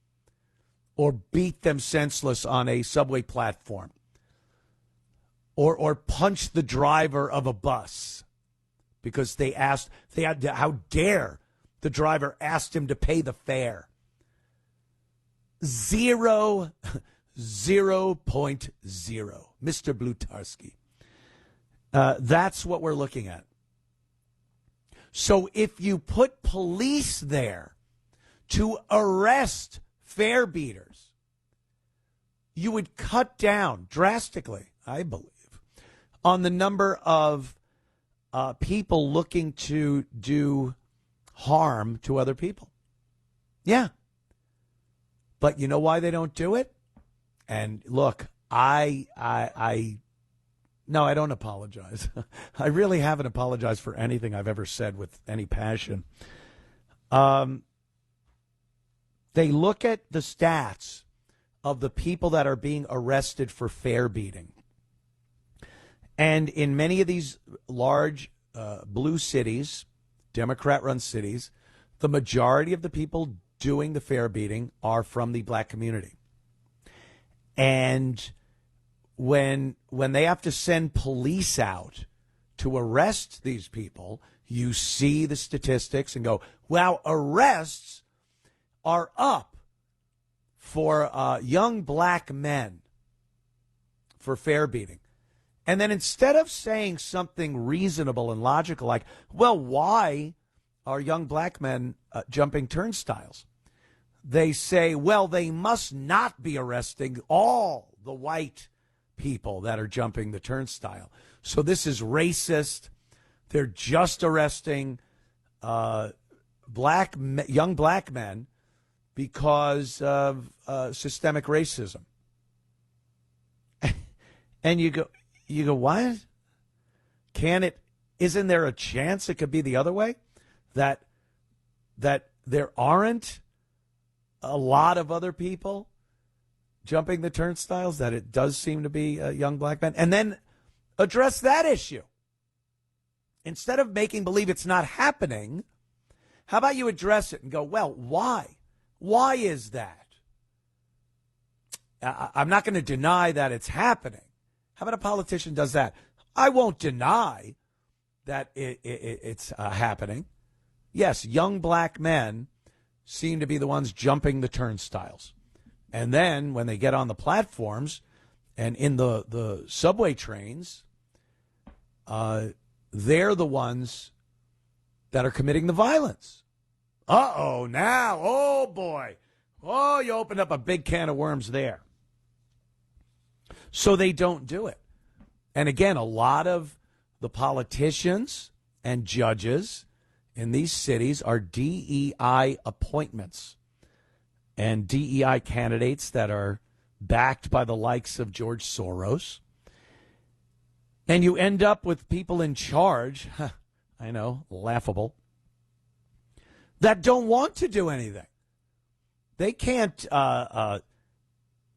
or beat them senseless on a subway platform or punched the driver of a bus because how dare the driver asked him to pay the fare. 0.0. Mr. Blutarski. That's what we're looking at. So if you put police there to arrest fare beaters, you would cut down drastically, I believe, on the number of people looking to do harm to other people. Yeah. But you know why they don't do it? And look, no, I don't apologize. I really haven't apologized for anything I've ever said with any passion. They look at the stats of the people that are being arrested for fare beating. And in many of these large blue cities, Democrat-run cities, the majority of the people doing the fare beating are from the black community. And when they have to send police out to arrest these people, you see the statistics and go, wow, arrests are up for young black men for fare beating. And then instead of saying something reasonable and logical like, well, why are young black men jumping turnstiles? They say, well, they must not be arresting all the white people that are jumping the turnstile. So this is racist. They're just arresting young black men because of systemic racism. And you go, what? Isn't there a chance it could be the other way? That there aren't a lot of other people jumping the turnstiles, that it does seem to be young black men, and then address that issue. Instead of making believe it's not happening, how about you address it and go, well, why? Why is that? I'm not going to deny that it's happening. How about a politician does that? I won't deny that it's happening. Yes, young black men seem to be the ones jumping the turnstiles. And then when they get on the platforms and in the subway trains, they're the ones that are committing the violence. Uh-oh, now, oh, boy. Oh, you opened up a big can of worms there. So they don't do it. And again, a lot of the politicians and judges in these cities are DEI appointments and DEI candidates that are backed by the likes of George Soros. And you end up with people in charge, I know, laughable, that don't want to do anything. They can't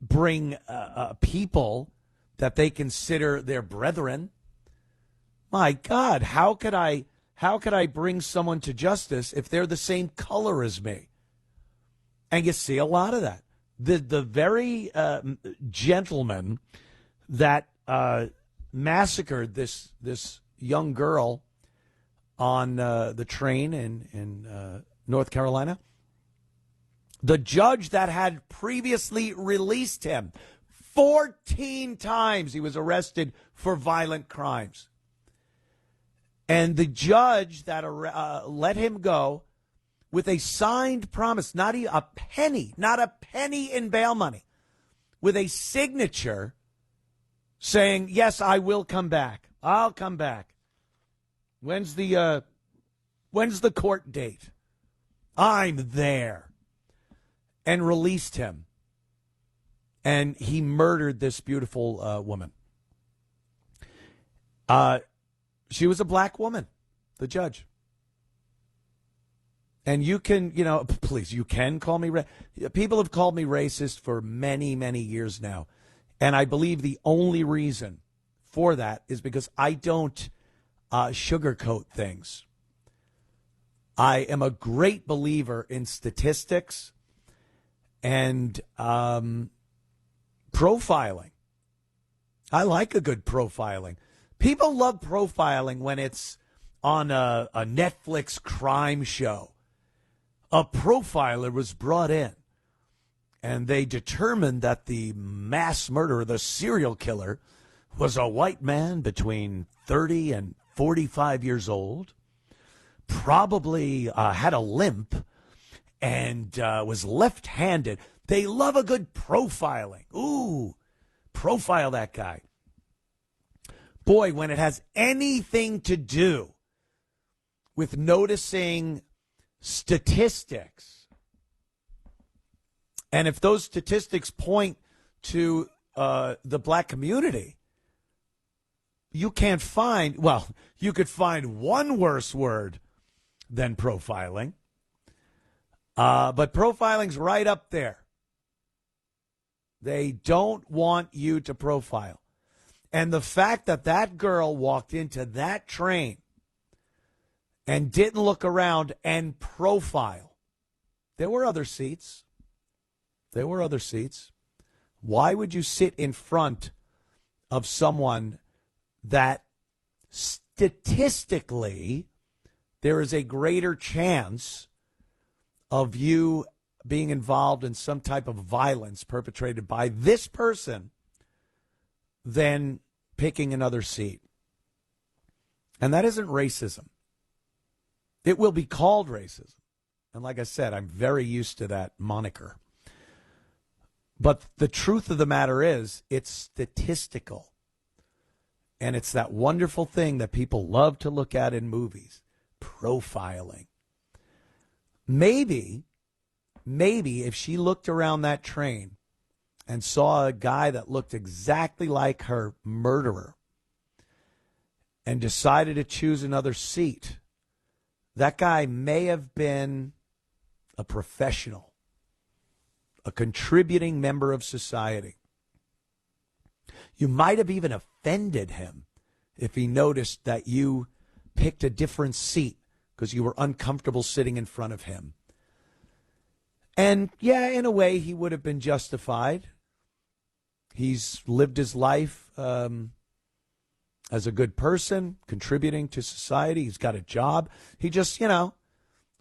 bring people that they consider their brethren. My God, how could I bring someone to justice if they're the same color as me? And you see a lot of that. The very gentleman that massacred this young girl on the train in North Carolina, the judge that had previously released him 14 times, he was arrested for violent crimes. And the judge that let him go with a signed promise, not a penny in bail money, with a signature saying, yes, I will come back. I'll come back. When's the court date? I'm there. And released him. And he murdered this beautiful woman. She was a black woman, the judge. And you can, please, you can call me people have called me racist for many, many years now. And I believe the only reason for that is because I don't sugarcoat things. I am a great believer in statistics and profiling. I like a good profiling. People love profiling when it's on a Netflix crime show. A profiler was brought in, and they determined that the mass murderer, the serial killer, was a white man between 30 and 45 years old, probably had a limp, and was left-handed. They love a good profiling. Ooh, profile that guy. Boy, when it has anything to do with noticing statistics, and if those statistics point to the black community, you can't find, well, you could find one worse word than profiling. But profiling's right up there. They don't want you to profile. And the fact that that girl walked into that train and didn't look around and profile. There were other seats. Why would you sit in front of someone that statistically there is a greater chance of you being involved in some type of violence perpetrated by this person than picking another seat? And that isn't racism. It will be called racism. And like I said, I'm very used to that moniker. But the truth of the matter is, it's statistical. And it's that wonderful thing that people love to look at in movies, profiling. Maybe if she looked around that train and saw a guy that looked exactly like her murderer and decided to choose another seat, that guy may have been a professional, a contributing member of society. You might have even offended him if he noticed that you picked a different seat because you were uncomfortable sitting in front of him. And yeah, in a way, he would have been justified. He's lived his life as a good person, contributing to society. He's got a job. He just,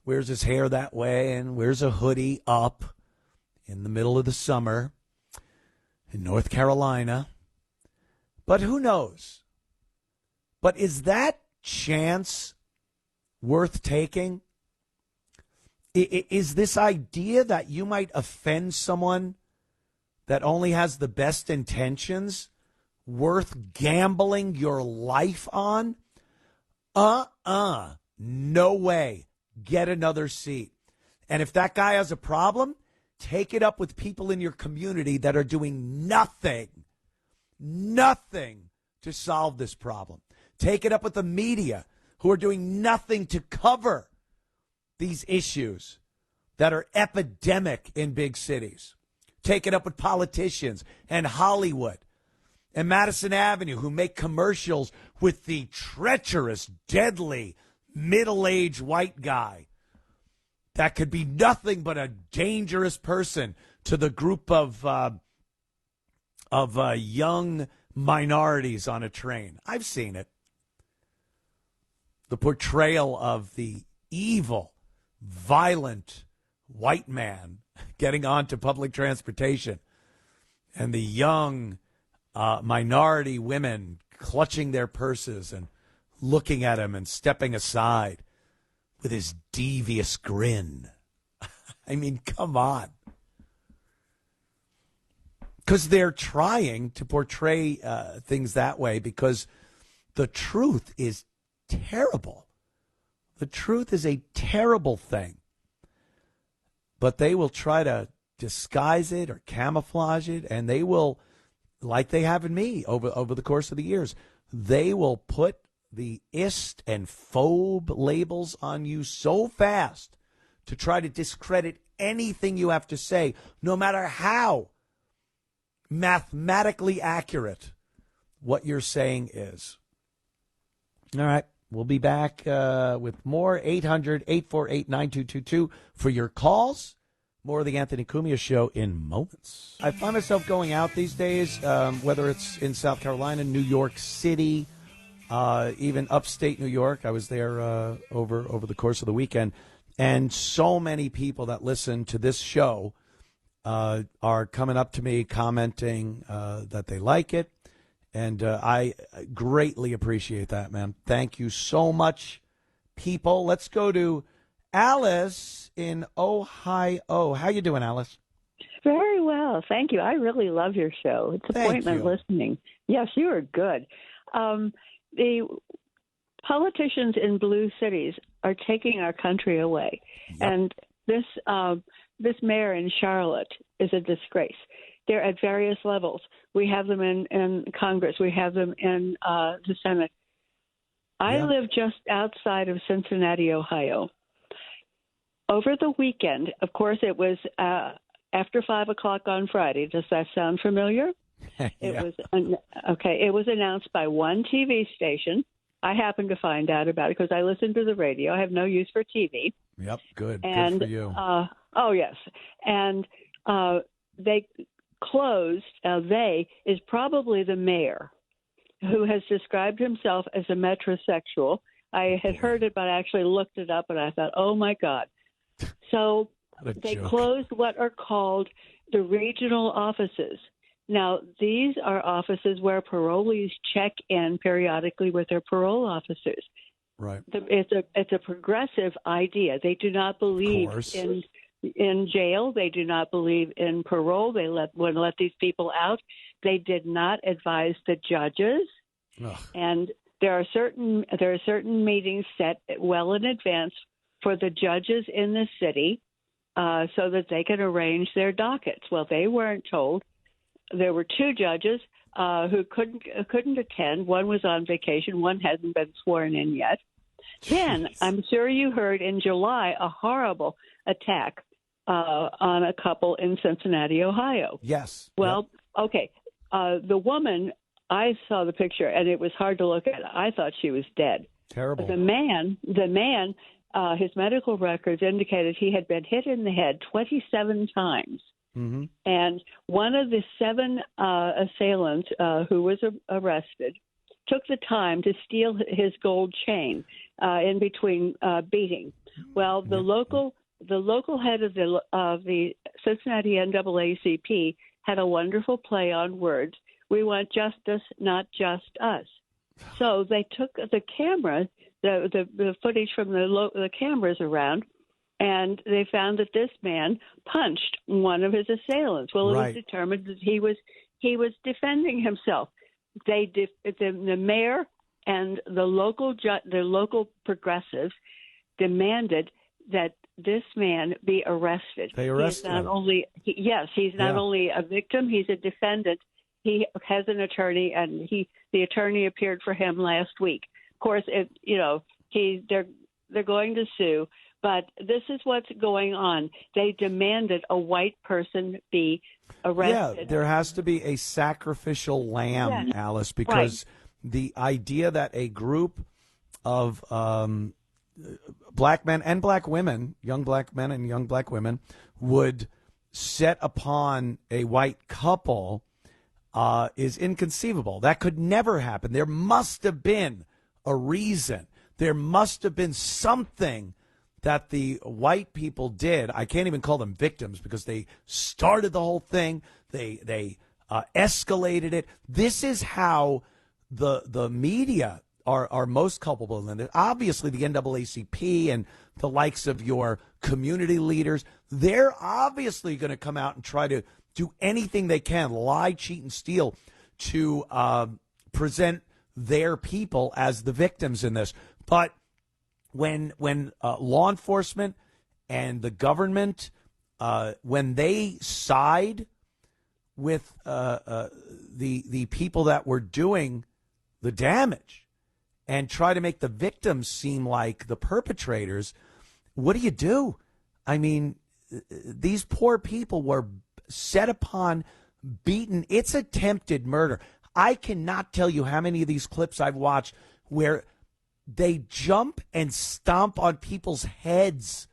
wears his hair that way and wears a hoodie up in the middle of the summer in North Carolina. But who knows? But is that chance worth taking? Is this idea that you might offend someone that only has the best intentions worth gambling your life on? No way. Get another seat. And if that guy has a problem, take it up with people in your community that are doing nothing to solve this problem. Take it up with the media who are doing nothing to cover these issues that are epidemic in big cities. Take it up with politicians and Hollywood and Madison Avenue who make commercials with the treacherous, deadly, middle-aged white guy that could be nothing but a dangerous person to the group of young minorities on a train. I've seen it. The portrayal of the evil, violent white man getting onto public transportation and the young minority women clutching their purses and looking at him and stepping aside with his devious grin. I mean, come on. Because they're trying to portray things that way because the truth is terrible. The truth is a terrible thing. But they will try to disguise it or camouflage it, and they will, like they have in me over the course of the years, they will put the ist and phobe labels on you so fast to try to discredit anything you have to say, no matter how mathematically accurate what you're saying is. All right. We'll be back with more 800-848-9222 for your calls. More of the Anthony Cumia Show in moments. I find myself going out these days, whether it's in South Carolina, New York City, even upstate New York. I was there over the course of the weekend. And so many people that listen to this show are coming up to me commenting that they like it. And I greatly appreciate that, man. Thank you so much, people. Let's go to Alice in Ohio. How you doing, Alice? Very well. Thank you. I really love your show. It's appointment listening. Yes, you are good. The politicians in blue cities are taking our country away. Yep. And this mayor in Charlotte is a disgrace. They're at various levels. We have them in Congress. We have them in the Senate. I live just outside of Cincinnati, Ohio. Over the weekend, of course, it was after 5 o'clock on Friday. Does that sound familiar? It was announced by one TV station. I happened to find out about it because I listen to the radio. I have no use for TV. Yep, good. And, good for you. Oh, yes. And they closed, they is probably the mayor who has described himself as a metrosexual. I had heard it, but I actually looked it up, and I thought, oh, my God. So they closed what are called the regional offices. Now, these are offices where parolees check in periodically with their parole officers. Right. It's a progressive idea. They do not believe in jail. They do not believe in parole. They want to let these people out. They did not advise the judges. Ugh. And there are certain meetings set well in advance for the judges in the city so that they can arrange their dockets. Well, they weren't told. There were two judges who couldn't attend. One was on vacation. One hasn't been sworn in yet. Jeez. Then I'm sure you heard in July a horrible attack on a couple in Cincinnati, Ohio. Yes. Well, okay. The woman, I saw the picture, and it was hard to look at. I thought she was dead. Terrible. The man, his medical records indicated he had been hit in the head 27 times. Mm-hmm. And one of the 7 assailants who was arrested took the time to steal his gold chain in between beating. Well, the local head of the Cincinnati NAACP had a wonderful play on words. We want justice, not just us. So they took the camera, the footage from the cameras around, and they found that this man punched one of his assailants. Well, it was determined that he was defending himself. The mayor and the local progressives demanded that this man be arrested. They arrested him. He's not only a victim, he's a defendant. He has an attorney, and the attorney appeared for him last week. Of course, they're going to sue, but this is what's going on. They demanded a white person be arrested. Yeah, there has to be a sacrificial lamb, Alice, because the idea that a group of black men and black women, young black men and young black women, would set upon a white couple is inconceivable. That could never happen. There must have been a reason. There must have been something that the white people did. I can't even call them victims because they started the whole thing. They escalated it. This is how the media are most culpable in it. Obviously, the NAACP and the likes of your community leaders, they're obviously going to come out and try to do anything they can, lie, cheat, and steal to present their people as the victims in this. But when law enforcement and the government, when they side with the people that were doing the damage and try to make the victims seem like the perpetrators, what do? I mean, these poor people were set upon, beaten. It's attempted murder. I cannot tell you how many of these clips I've watched where they jump and stomp on people's heads.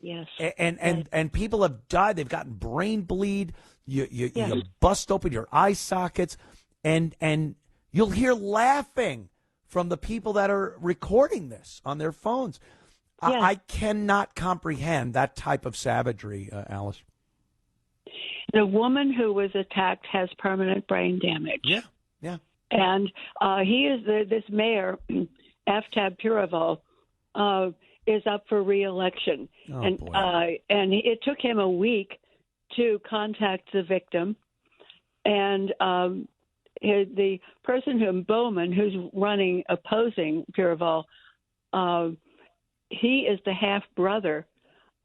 Yes. And people have died. They've gotten brain bleed. You bust open your eye sockets, and you'll hear laughing from the people that are recording this on their phones. Yes. I cannot comprehend that type of savagery, Alice. The woman who was attacked has permanent brain damage. Yeah. And he is this mayor, Aftab Piraval, is up for re-election. And it took him a week to contact the victim. And the person Bowman, who's running opposing Piraval, he is the half brother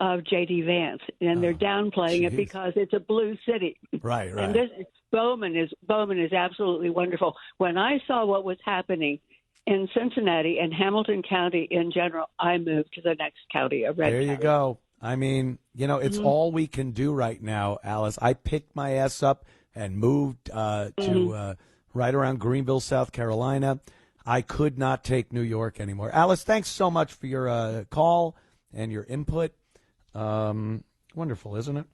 of J.D. Vance, and they're downplaying it because it's a blue city. Right. And Bowman is absolutely wonderful. When I saw what was happening in Cincinnati and Hamilton County in general, I moved to the next county, There you go. I mean, it's all we can do right now, Alice. I picked my ass up and moved to right around Greenville, South Carolina. I could not take New York anymore. Alice, thanks so much for your call and your input. Wonderful, isn't it?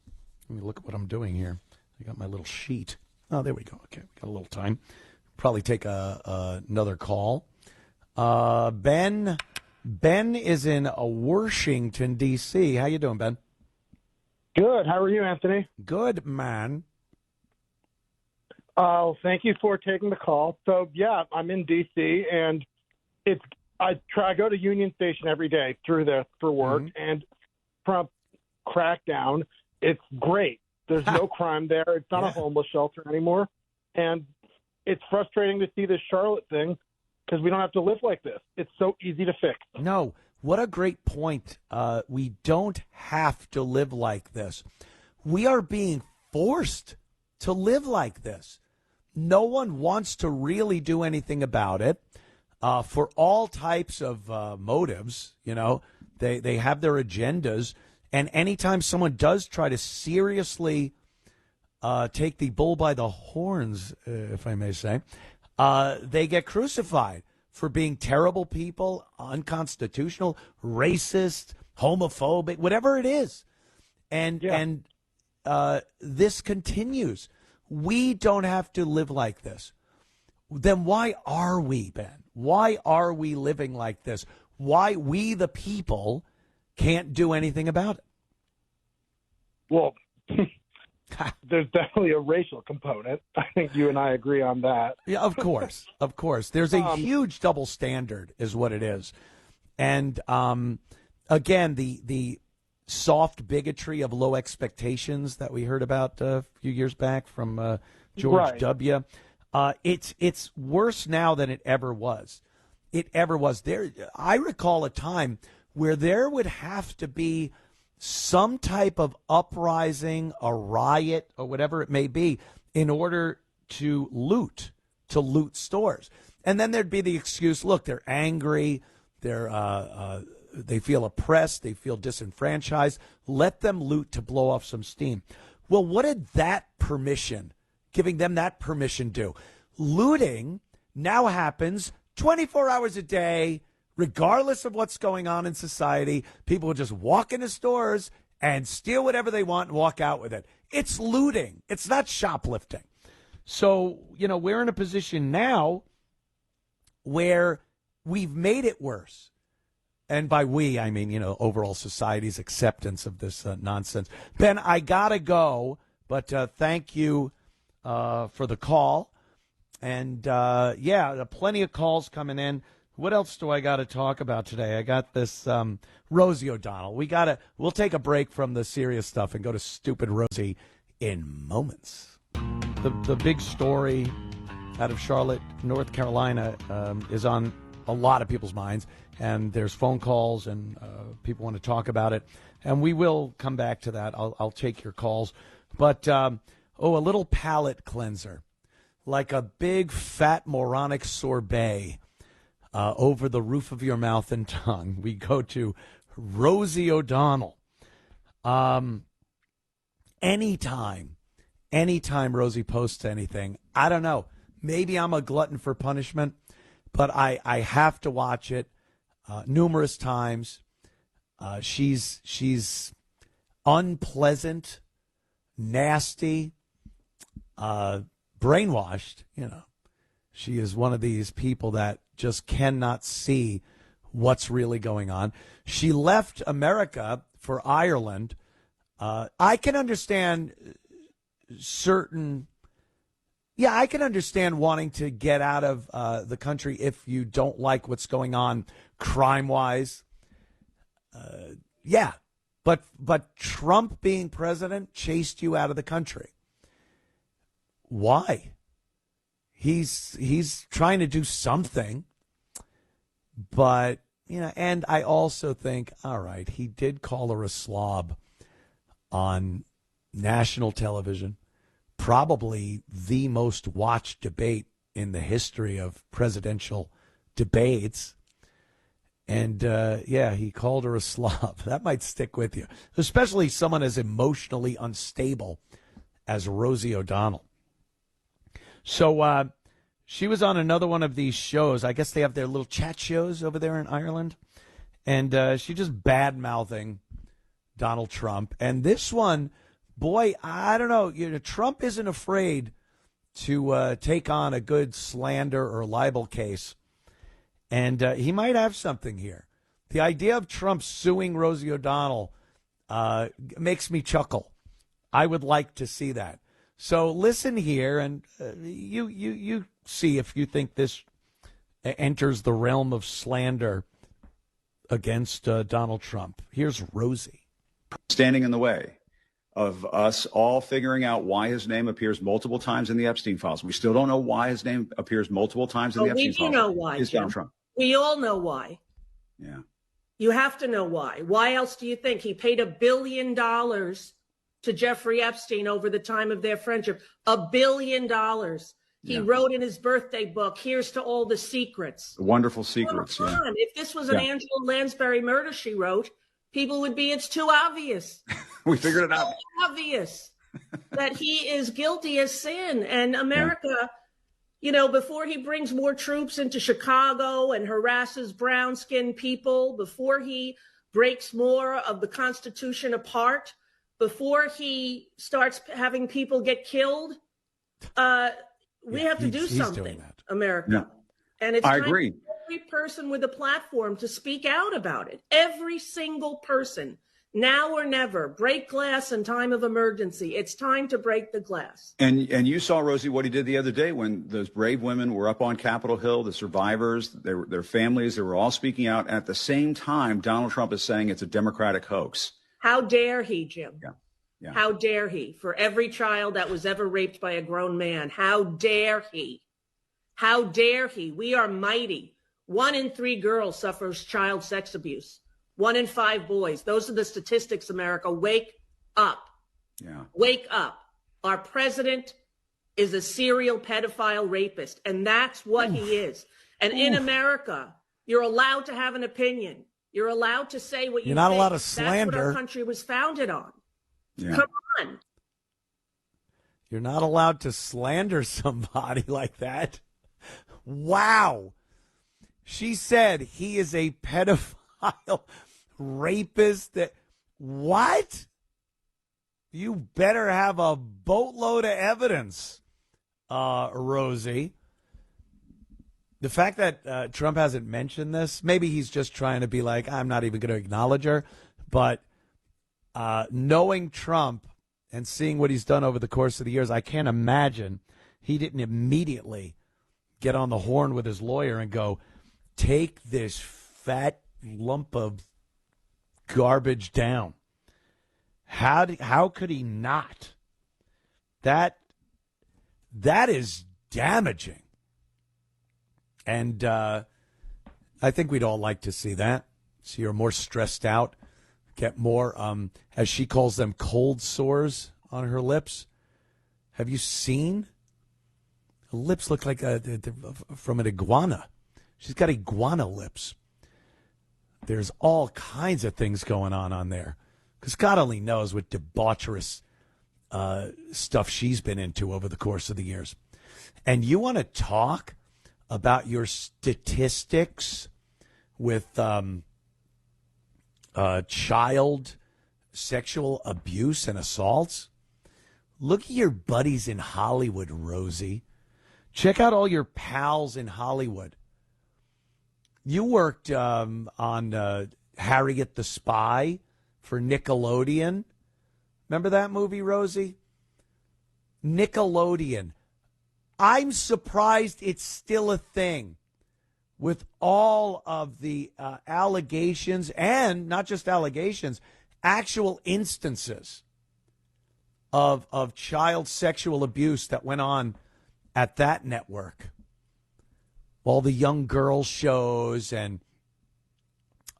Let me look at what I'm doing here. I got my little sheet. Oh, there we go. Okay, we got a little time. Probably take another call. Ben is in Washington, D.C. How you doing, Ben? Good. How are you, Anthony? Good, man. Thank you for taking the call. So, yeah, I'm in D.C., and I go to Union Station every day through there for work, and Trump crackdown, it's great. There's no crime there. It's not a homeless shelter anymore. And it's frustrating to see this Charlotte thing because we don't have to live like this. It's so easy to fix. No. What a great point. We don't have to live like this. We are being forced to live like this. No one wants to really do anything about it for all types of motives. They have their agendas. And anytime someone does try to seriously take the bull by the horns, if I may say, they get crucified for being terrible people, unconstitutional, racist, homophobic, whatever it is. And this continues. We don't have to live like this. Then why are we, Ben? Why are we living like this? Why we, the people, can't do anything about it? Well, there's definitely a racial component. I think you and I agree on that. Yeah, of course. Of course. There's a huge double standard is what it is. And, again, the soft bigotry of low expectations that we heard about a few years back from George W. It's worse now than it ever was. I recall a time where there would have to be some type of uprising, a riot, or whatever it may be, in order to loot stores. And then there'd be the excuse, look, they're angry, they feel oppressed, they feel disenfranchised. Let them loot to blow off some steam. Well, what did giving them that permission do? Looting now happens 24 hours a day, regardless of what's going on in society. People will just walk into stores and steal whatever they want and walk out with it. It's looting. It's not shoplifting. So, we're in a position now where we've made it worse. And by we, I mean, overall society's acceptance of this nonsense. Ben, I got to go, but thank you for the call. And, plenty of calls coming in. What else do I got to talk about today? I got this Rosie O'Donnell. We'll take a break from the serious stuff and go to stupid Rosie in moments. The big story out of Charlotte, North Carolina, is on a lot of people's minds, and there's phone calls, and people want to talk about it, and we will come back to that. I'll take your calls, but a little palate cleanser, like a big fat moronic sorbet over the roof of your mouth and tongue. We go to Rosie O'Donnell. Anytime Rosie posts anything, I don't know, maybe I'm a glutton for punishment, but I have to watch it numerous times. She's unpleasant, nasty, brainwashed. She is one of these people that just cannot see what's really going on. She left America for Ireland. I can understand I can understand wanting to get out of the country if you don't like what's going on crime-wise. But Trump being president chased you out of the country. Why? He's trying to do something. But, and I also think, all right, he did call her a slob on national television, probably the most watched debate in the history of presidential debates. And, he called her a slob. That might stick with you, especially someone as emotionally unstable as Rosie O'Donnell. So she was on another one of these shows. I guess they have their little chat shows over there in Ireland. And she just bad-mouthing Donald Trump. And this one, boy, I don't know. Trump isn't afraid to take on a good slander or libel case. And he might have something here. The idea of Trump suing Rosie O'Donnell makes me chuckle. I would like to see that. So listen here, and you see if you think this enters the realm of slander against Donald Trump. Here's Rosie. Standing in the way of us all figuring out why his name appears multiple times in the Epstein files. We still don't know why his name appears multiple times in the Epstein files. We do know why, It's Donald Trump. We all know why. Yeah. You have to know why. Why else do you think he paid $1 billion to Jeffrey Epstein over the time of their friendship? $1 billion. He wrote in his birthday book, "Here's to all the secrets." Wonderful secrets. Come on. If this was an Angela Lansbury murder, she wrote, people would be, it's too obvious. We figured it out. Too obvious that he is guilty as sin. And America, before he brings more troops into Chicago and harasses brown-skinned people, before he breaks more of the Constitution apart, before he starts having people get killed, we have to do something, America. Yeah. And it's I time agree. for every person with a platform to speak out about it. Every single person, now or never, break glass in time of emergency. It's time to break the glass. And you saw, Rosie, what he did the other day when those brave women were up on Capitol Hill, the survivors, their families, they were all speaking out. At the same time, Donald Trump is saying it's a Democratic hoax. How dare he, Jim? Yeah. Yeah. How dare he? For every child that was ever raped by a grown man, how dare he? How dare he? We are mighty. 1 in 3 girls suffers child sex abuse. 1 in 5 boys. Those are the statistics, America. Wake up. Yeah. Wake up. Our president is a serial pedophile rapist, and that's what he is. And in America, you're allowed to have an opinion. You're allowed to say what you think. You're not allowed to slander. That's what our country was founded on. Yeah. Come on. You're not allowed to slander somebody like that. Wow. She said he is a pedophile rapist. What? You better have a boatload of evidence, Rosie. The fact that Trump hasn't mentioned this, maybe he's just trying to be like, I'm not even going to acknowledge her. But knowing Trump and seeing what he's done over the course of the years, I can't imagine he didn't immediately get on the horn with his lawyer and go, take this fat lump of garbage down. How could he not? That is damaging. And I think we'd all like to see that. See her more stressed out, get more, as she calls them, cold sores on her lips. Have you seen? Her lips look like from an iguana. She's got iguana lips. There's all kinds of things going on there. Because God only knows what debaucherous stuff she's been into over the course of the years. And you want to talk about your statistics with child sexual abuse and assaults? Look at your buddies in Hollywood, Rosie. Check out all your pals in Hollywood. You worked on Harriet the Spy for Nickelodeon. Remember that movie, Rosie? Nickelodeon. I'm surprised it's still a thing with all of the allegations, and not just allegations, actual instances of child sexual abuse that went on at that network. All the young girl shows and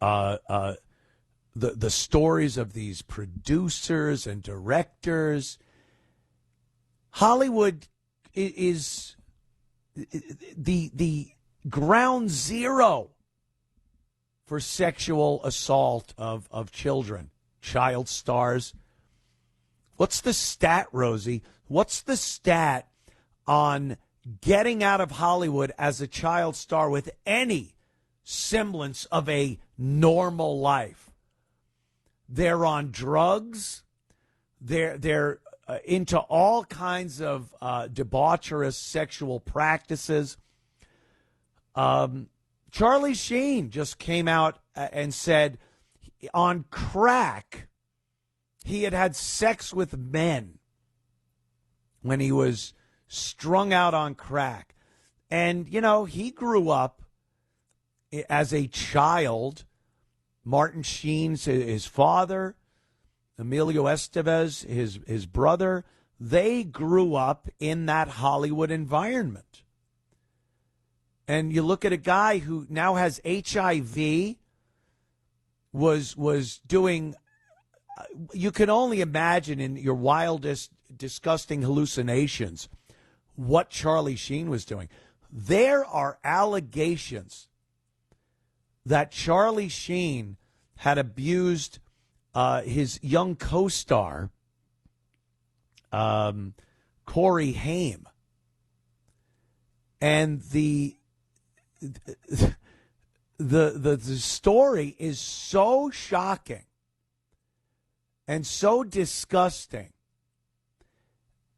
the stories of these producers and directors. Hollywood is the ground zero for sexual assault of children, child stars. What's the stat, Rosie? What's the stat on getting out of Hollywood as a child star with any semblance of a normal life? They're on drugs. They're into all kinds of debaucherous sexual practices. Charlie Sheen just came out and said on crack he had sex with men when he was strung out on crack. And, you know, he grew up as a child. Martin Sheen's his father, Emilio Estevez, his brother, they grew up in that Hollywood environment. And you look at a guy who now has HIV, was doing, you can only imagine in your wildest, disgusting hallucinations what Charlie Sheen was doing. There are allegations that Charlie Sheen had abused his young co-star, Corey Haim. And the story is so shocking and so disgusting.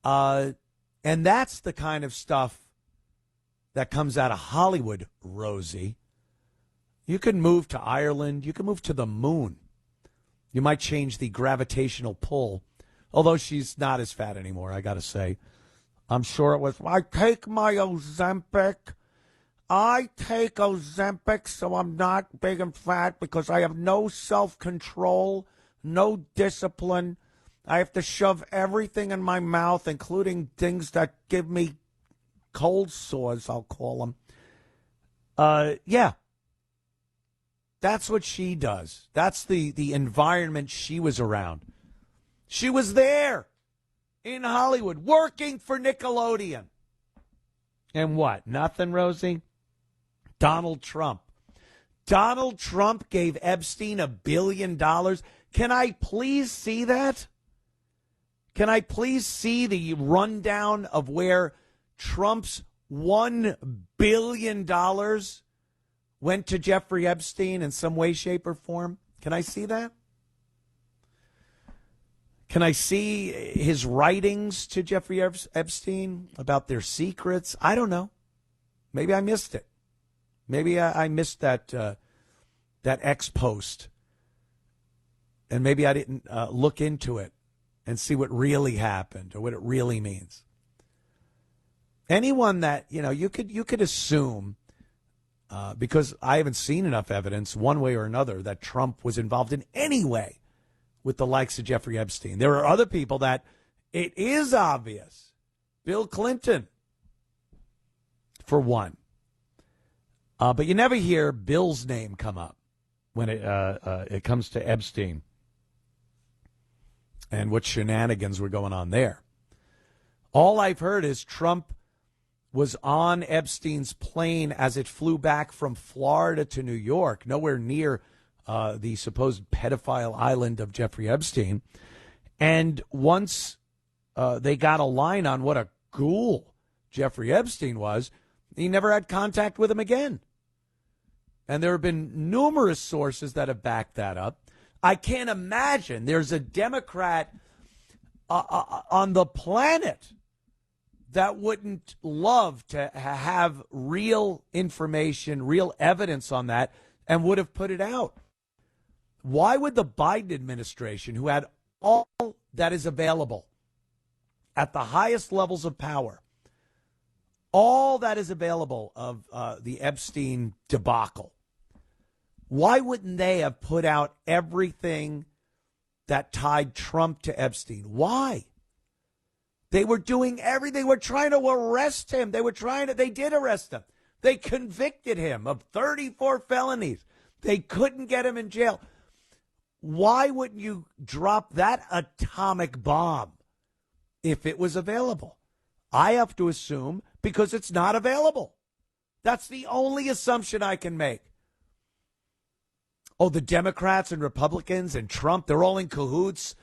And that's the kind of stuff that comes out of Hollywood, Rosie. You can move to Ireland. You can move to the moon. You might change the gravitational pull, although she's not as fat anymore, I got to say. I'm sure it was, I take my Ozempic. I take Ozempic so I'm not big and fat because I have no self-control. no discipline. I have to shove everything in my mouth, including things that give me cold sores, I'll call them. Yeah. That's what she does. That's the environment she was around. She was there in Hollywood working for Nickelodeon. And what? Nothing, Rosie? Donald Trump. Donald Trump gave Epstein $1 billion. Can I please see that? Can I please see the rundown of where Trump's $1 billion went to Jeffrey Epstein in some way, shape, or form? Can I see that? Can I see his writings to Jeffrey Epstein about their secrets? I don't know. Maybe I missed it. Maybe I missed that X post. And maybe I didn't look into it and see what really happened or what it really means. Anyone that, you could assume, because I haven't seen enough evidence one way or another that Trump was involved in any way with the likes of Jeffrey Epstein. There are other people that it is obvious. Bill Clinton, for one. But you never hear Bill's name come up when it comes to Epstein and what shenanigans were going on there. All I've heard is Trump was on Epstein's plane as it flew back from Florida to New York, nowhere near the supposed pedophile island of Jeffrey Epstein. And once they got a line on what a ghoul Jeffrey Epstein was, he never had contact with him again. And there have been numerous sources that have backed that up. I can't imagine there's a Democrat on the planet that wouldn't love to have real information, real evidence on that, and would have put it out. Why would the Biden administration, who had all that is available at the highest levels of power, all that is available of the Epstein debacle, why wouldn't they have put out everything that tied Trump to Epstein? Why? They were doing everything. They were trying to arrest him. They did arrest him. They convicted him of 34 felonies. They couldn't get him in jail. Why wouldn't you drop that atomic bomb if it was available? I have to assume because it's not available. That's the only assumption I can make. Oh, the Democrats and Republicans and Trump, they're all in cahoots,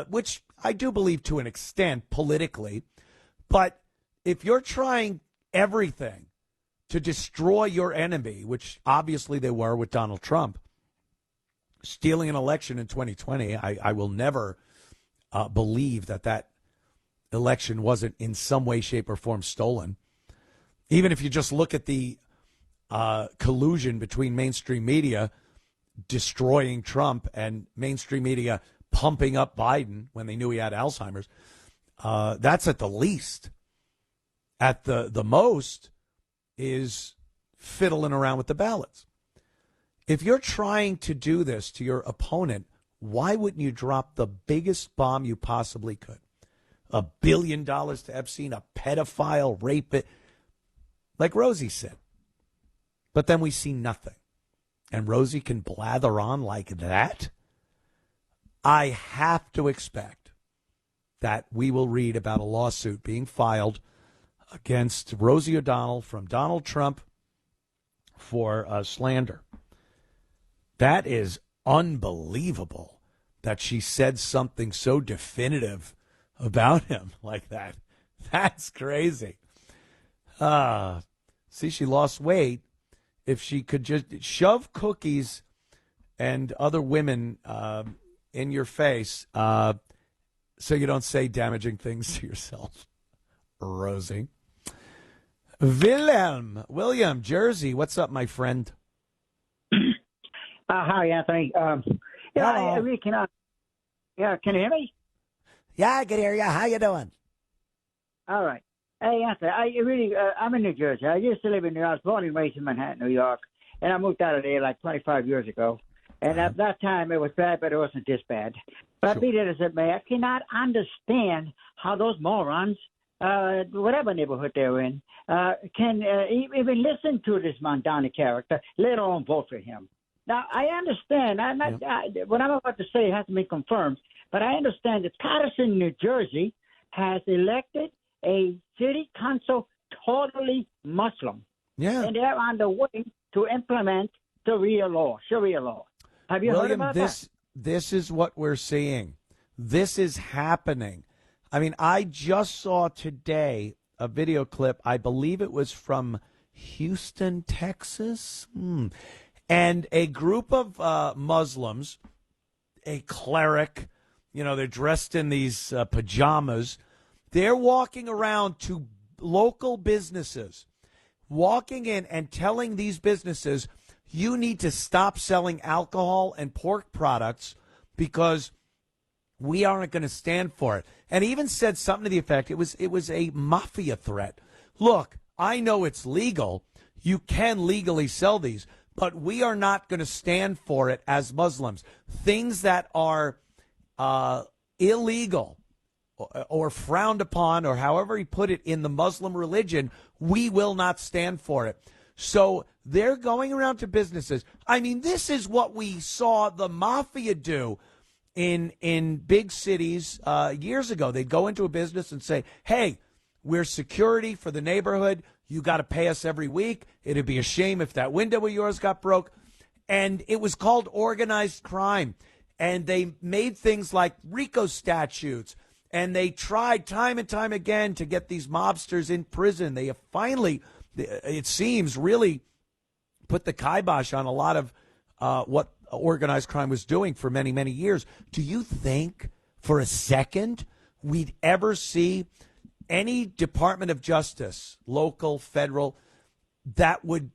which I do believe to an extent politically. But if you're trying everything to destroy your enemy, which obviously they were with Donald Trump, stealing an election in 2020, I will never believe that election wasn't in some way, shape, or form stolen. Even if you just look at the collusion between mainstream media destroying Trump and mainstream media pumping up Biden when they knew he had Alzheimer's, that's at the least. At the most is fiddling around with the ballots. If you're trying to do this to your opponent, why wouldn't you drop the biggest bomb you possibly could? $1 billion to Epstein, a pedophile, rapist, like Rosie said. But then we see nothing. And Rosie can blather on like that? I have to expect that we will read about a lawsuit being filed against Rosie O'Donnell from Donald Trump for slander. That is unbelievable that she said something so definitive about him like that. That's crazy. See, she lost weight. If she could just shove cookies and other women in your face so you don't say damaging things to yourself, Rosie. William, Jersey, what's up, my friend? Hi, Anthony. I really cannot. Yeah, can you hear me? Yeah, I can hear you. How you doing? All right. Hey, Anthony, I'm in New Jersey. I used to live in New York. I was born and raised in Manhattan, New York, and I moved out of there like 25 years ago. And at that time, it was bad, but it wasn't this bad. But be that as it may, I cannot understand how those morons, whatever neighborhood they're in, can even listen to this Mondani character, let alone vote for him. Now, I understand. What I'm about to say hasn't been confirmed, but I understand that Patterson, New Jersey, has elected a city council totally Muslim. Yeah. And they're on the way to implement Sharia law. Have you heard about that? This is what we're seeing. This is happening. I mean, I just saw today a video clip. I believe it was from Houston, Texas. And a group of Muslims, a cleric, they're dressed in these pajamas. They're walking around to local businesses, walking in and telling these businesses, you need to stop selling alcohol and pork products because we aren't going to stand for it. And he even said something to the effect, it was a mafia threat. Look, I know it's legal. You can legally sell these, but we are not going to stand for it as Muslims. Things that are illegal or frowned upon, or however he put it, in the Muslim religion, we will not stand for it. So they're going around to businesses. I mean, this is what we saw the mafia do in big cities years ago. They'd go into a business and say, hey, we're security for the neighborhood. You got to pay us every week. It'd be a shame if that window of yours got broke. And it was called organized crime. And they made things like RICO statutes. And they tried time and time again to get these mobsters in prison. They have finally, it seems, really put the kibosh on a lot of what organized crime was doing for many, many years. Do you think for a second we'd ever see any Department of Justice, local, federal, that would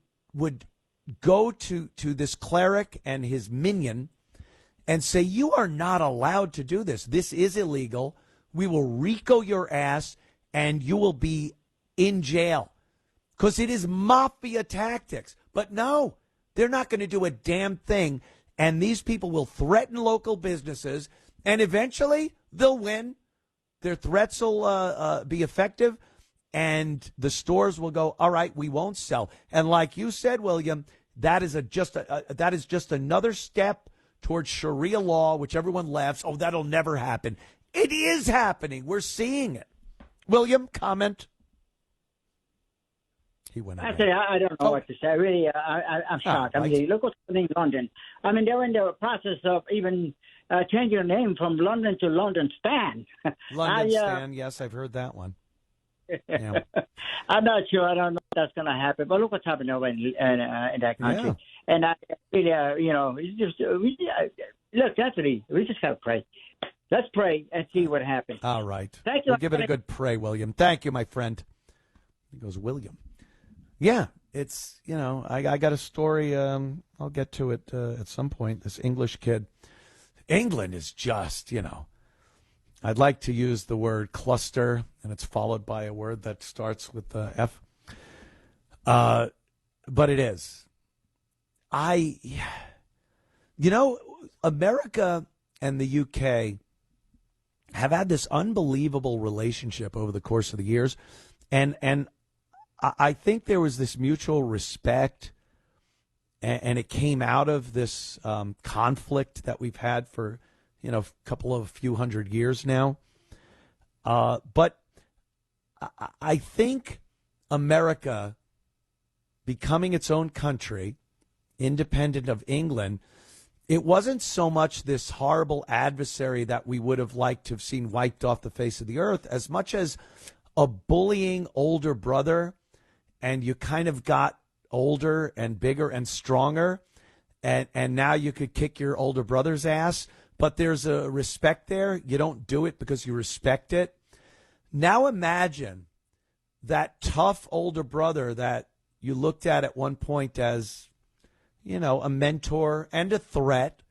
go to this cleric and his minion and say, you are not allowed to do this. This is illegal. We will RICO your ass and you will be in jail. Because it is mafia tactics. But no, they're not going to do a damn thing. And these people will threaten local businesses, and eventually they'll win. Their threats will be effective, and the stores will go, all right, we won't sell. And like you said, William, that is just another step towards Sharia law, which everyone laughs. Oh, that'll never happen. It is happening. We're seeing it. William, comment. He went away. Actually, I don't know what to say. Really, I'm shocked. I mean, look what's happening in London. I mean, they're in the process of even changing the name from London to London Stan. London Stan, yes, I've heard that one. Yeah. I'm not sure. I don't know if that's going to happen. But look what's happening over in that country. Yeah. And I really, it's just, look, Anthony, we just got to pray. Let's pray and see what happens. All right. Thank you. We'll give it a good pray, William. Thank you, my friend. He goes, William. Yeah, it's, I got a story. I'll get to it at some point. This English kid. England is just, I'd like to use the word cluster, and it's followed by a word that starts with the F. But it is. America and the UK have had this unbelievable relationship over the course of the years. And I think there was this mutual respect, and it came out of this conflict that we've had for, a few hundred years now. But I think America becoming its own country, independent of England, it wasn't so much this horrible adversary that we would have liked to have seen wiped off the face of the earth, as much as a bullying older brother. And you kind of got older and bigger and stronger, and now you could kick your older brother's ass, but there's a respect there. You don't do it because you respect it. Now imagine that tough older brother that you looked at one point as, a mentor and a threat,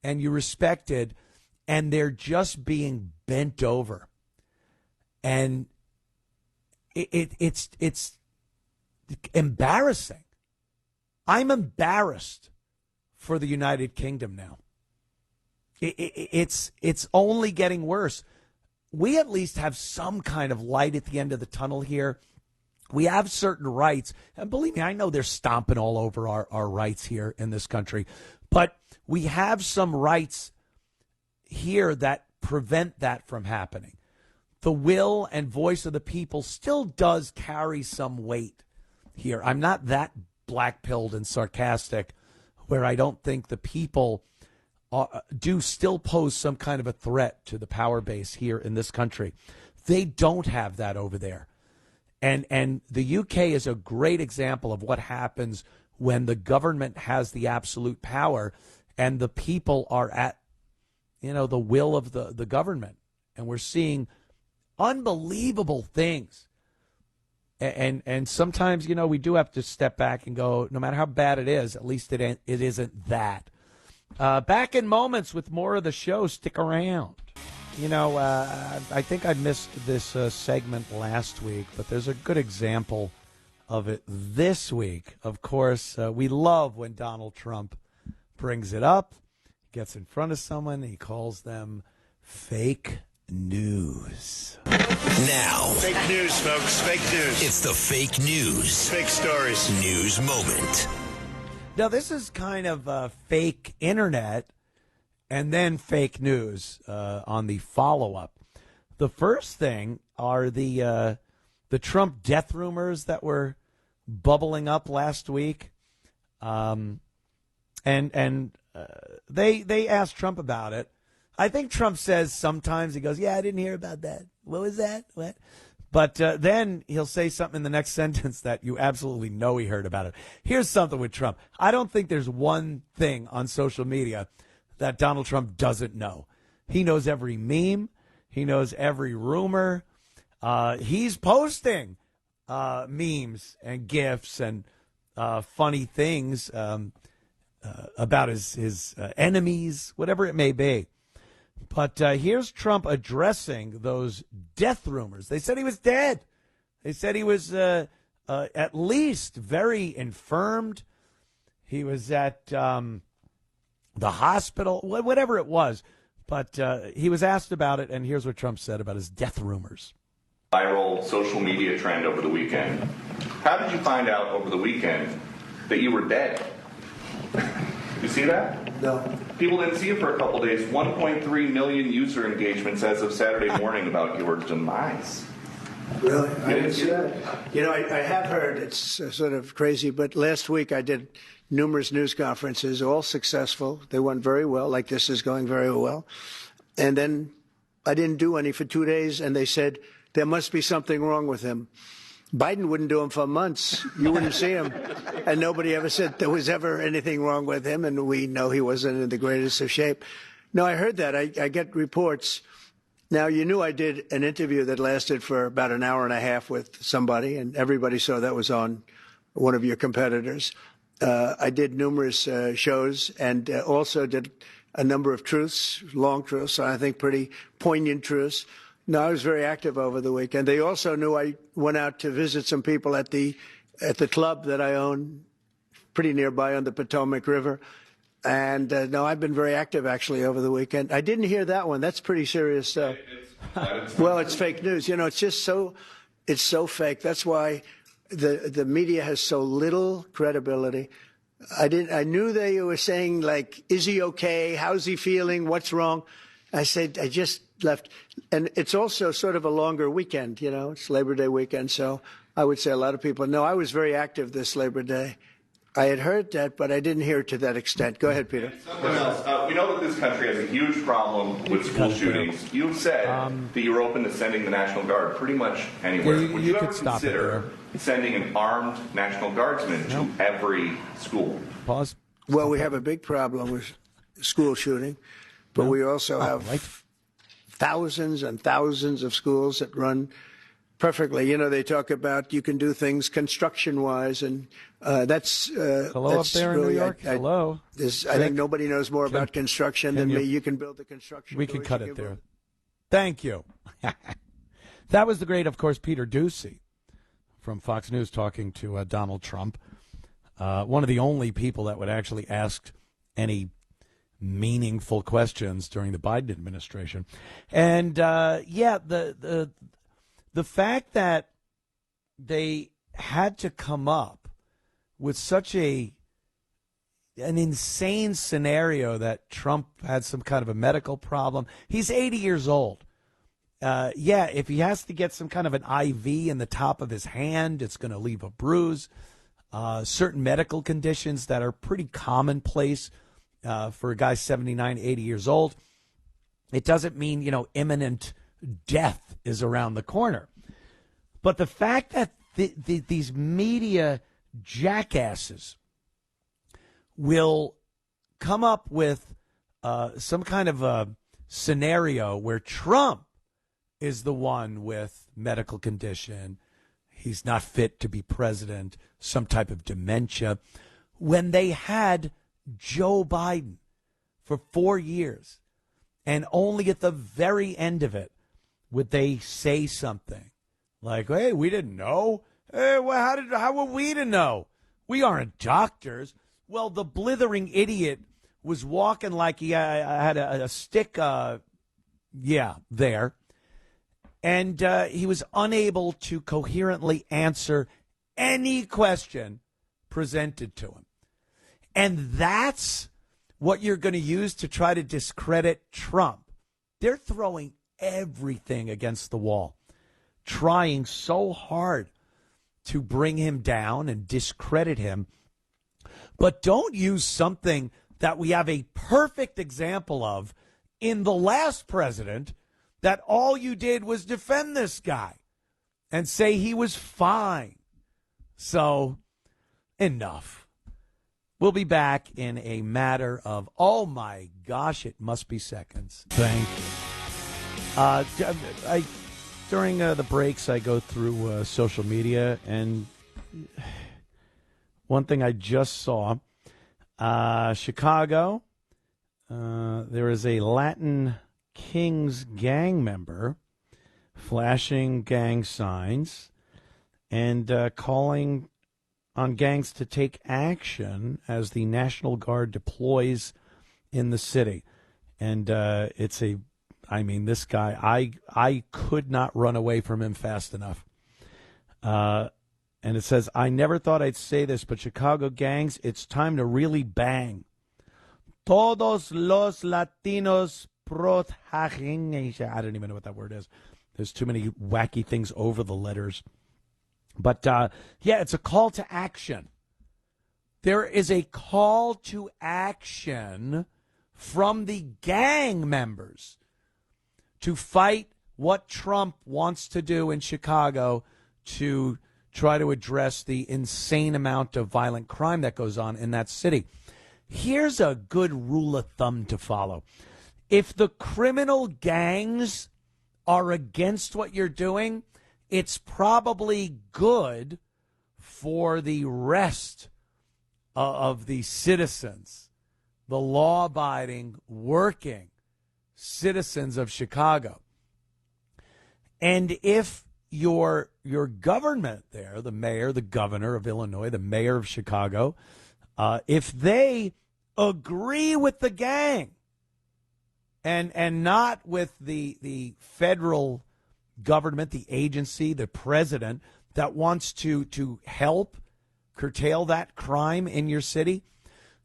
and you respected, and they're just being bent over. And it's embarrassing. I'm embarrassed for the United Kingdom now. It's only getting worse. We at least have some kind of light at the end of the tunnel here. We have certain rights. And believe me, I know they're stomping all over our rights here in this country. But we have some rights here that prevent that from happening. The will and voice of the people still does carry some weight here. I'm not that black-pilled and sarcastic where I don't think the people do still pose some kind of a threat to the power base here in this country. They don't have that over there. And the UK is a great example of what happens when the government has the absolute power and the people are at, the will of the government. And we're seeing unbelievable things. And sometimes, we do have to step back and go, no matter how bad it is, at least it isn't that. Back in moments with more of the show. Stick around. I think I missed this segment last week, but there's a good example of it this week. Of course, we love when Donald Trump brings it up, gets in front of someone, he calls them fake news. Now. Fake news, folks. Fake news. It's the fake news. Fake stories. News moment. Now, this is kind of fake internet and then fake news on the follow-up. The first thing are the Trump death rumors that were bubbling up last week. And they asked Trump about it. I think Trump says sometimes, he goes, yeah, I didn't hear about that. What was that? What? But then he'll say something in the next sentence that you absolutely know he heard about it. Here's something with Trump. I don't think there's one thing on social media that Donald Trump doesn't know. He knows every meme. He knows every rumor. He's posting memes and GIFs and funny things about his enemies, whatever it may be. But here's Trump addressing those death rumors. They said he was dead. They said he was at least very infirmed. He was at the hospital, whatever it was. But he was asked about it, and here's what Trump said about his death rumors. Viral social media trend over the weekend. How did you find out over the weekend that you were dead? You see that? No. People didn't see it for a couple days. 1.3 million user engagements as of Saturday morning about your demise. Really? I didn't see that. I have heard it's sort of crazy, but last week I did numerous news conferences, all successful. They went very well, like this is going very well. And then I didn't do any for 2 days, and they said there must be something wrong with him. Biden wouldn't do them for months. You wouldn't see him. And nobody ever said there was ever anything wrong with him, and we know he wasn't in the greatest of shape. No, I heard that. I get reports. Now, you knew I did an interview that lasted for about an hour and a half with somebody, and everybody saw that was on one of your competitors. I did numerous shows and also did a number of truths, long truths, I think pretty poignant truths. No, I was very active over the weekend. They also knew I went out to visit some people at the club that I own, pretty nearby on the Potomac River. And no, I've been very active actually over the weekend. I didn't hear that one. That's pretty serious stuff. Well, it's fake news. It's just it's so fake. That's why the media has so little credibility. I knew they were saying, like, is he okay? How's he feeling? What's wrong? I said, I just left. And it's also sort of a longer weekend, it's Labor Day weekend. So I would say a lot of people know I was very active this Labor Day. I had heard that, but I didn't hear it to that extent. Go ahead, Peter. We know that this country has a huge problem with school shootings. You've said that you're open to sending the National Guard pretty much anywhere. Yeah, Would you ever consider sending an armed National Guardsman to every school? Pause. Well, we have a big problem with school shooting, but we also have thousands and thousands of schools that run perfectly. They talk about you can do things construction-wise, and that's hello that's up there really, in New York. Hello. I think nobody knows more about construction than me. You can build the construction. We can cut it there. Thank you. That was the great, of course, Peter Doocy from Fox News talking to Donald Trump. One of the only people that would actually ask any meaningful questions during the Biden administration. And the fact that they had to come up with such an insane scenario that Trump had some kind of a medical problem. He's 80 years old. If he has to get some kind of an IV in the top of his hand, it's going to leave a bruise. Certain medical conditions that are pretty commonplace for a guy 79, 80 years old. It doesn't mean, imminent death is around the corner. But the fact that these media jackasses will come up with some kind of a scenario where Trump is the one with medical condition, he's not fit to be president, some type of dementia, when they had Joe Biden for 4 years, and only at the very end of it would they say something like, "Hey, we didn't know. Hey, well, how were we to know? We aren't doctors." Well, the blithering idiot was walking like he had a stick, there, and he was unable to coherently answer any question presented to him. And that's what you're going to use to try to discredit Trump. They're throwing everything against the wall, trying so hard to bring him down and discredit him. But don't use something that we have a perfect example of in the last president, that all you did was defend this guy and say he was fine. So, enough. We'll be back in a matter of, oh my gosh, it must be seconds. Thank you. During the breaks, I go through social media, and one thing I just saw, Chicago, there is a Latin Kings gang member flashing gang signs and calling on gangs to take action as the National Guard deploys in the city. And this guy, I could not run away from him fast enough. And it says, "I never thought I'd say this, but Chicago gangs, it's time to really bang. Todos los Latinos protegidos." I don't even know what that word is. There's too many wacky things over the letters. But, it's a call to action. There is a call to action from the gang members to fight what Trump wants to do in Chicago to try to address the insane amount of violent crime that goes on in that city. Here's a good rule of thumb to follow. If the criminal gangs are against what you're doing, it's probably good for the rest of the citizens, the law-abiding, working citizens of Chicago. And if your government there, the mayor, the governor of Illinois, the mayor of Chicago, if they agree with the gang and not with the federal government, the agency, the president that wants to help curtail that crime in your city,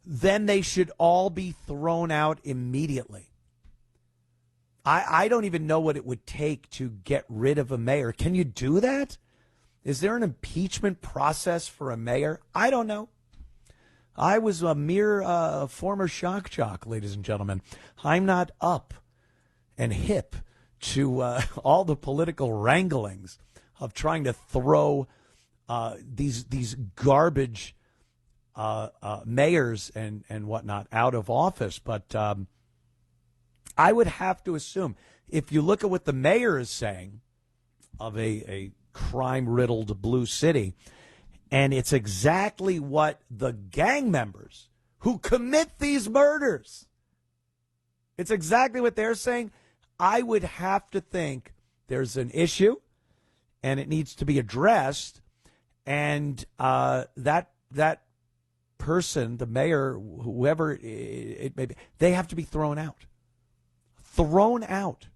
then they should all be thrown out immediately. I don't even know what it would take to get rid of a mayor. Can you do that? Is there an impeachment process for a mayor? I don't know. I was a mere former shock jock, ladies and gentlemen. I'm not up and hip to all the political wranglings of trying to throw these garbage mayors and whatnot out of office. But I would have to assume, if you look at what the mayor is saying of a crime-riddled blue city, and it's exactly what the gang members who commit these murders, it's exactly what they're saying, I would have to think there's an issue and it needs to be addressed, and that person, the mayor, whoever it may be, they have to be thrown out. Thrown out.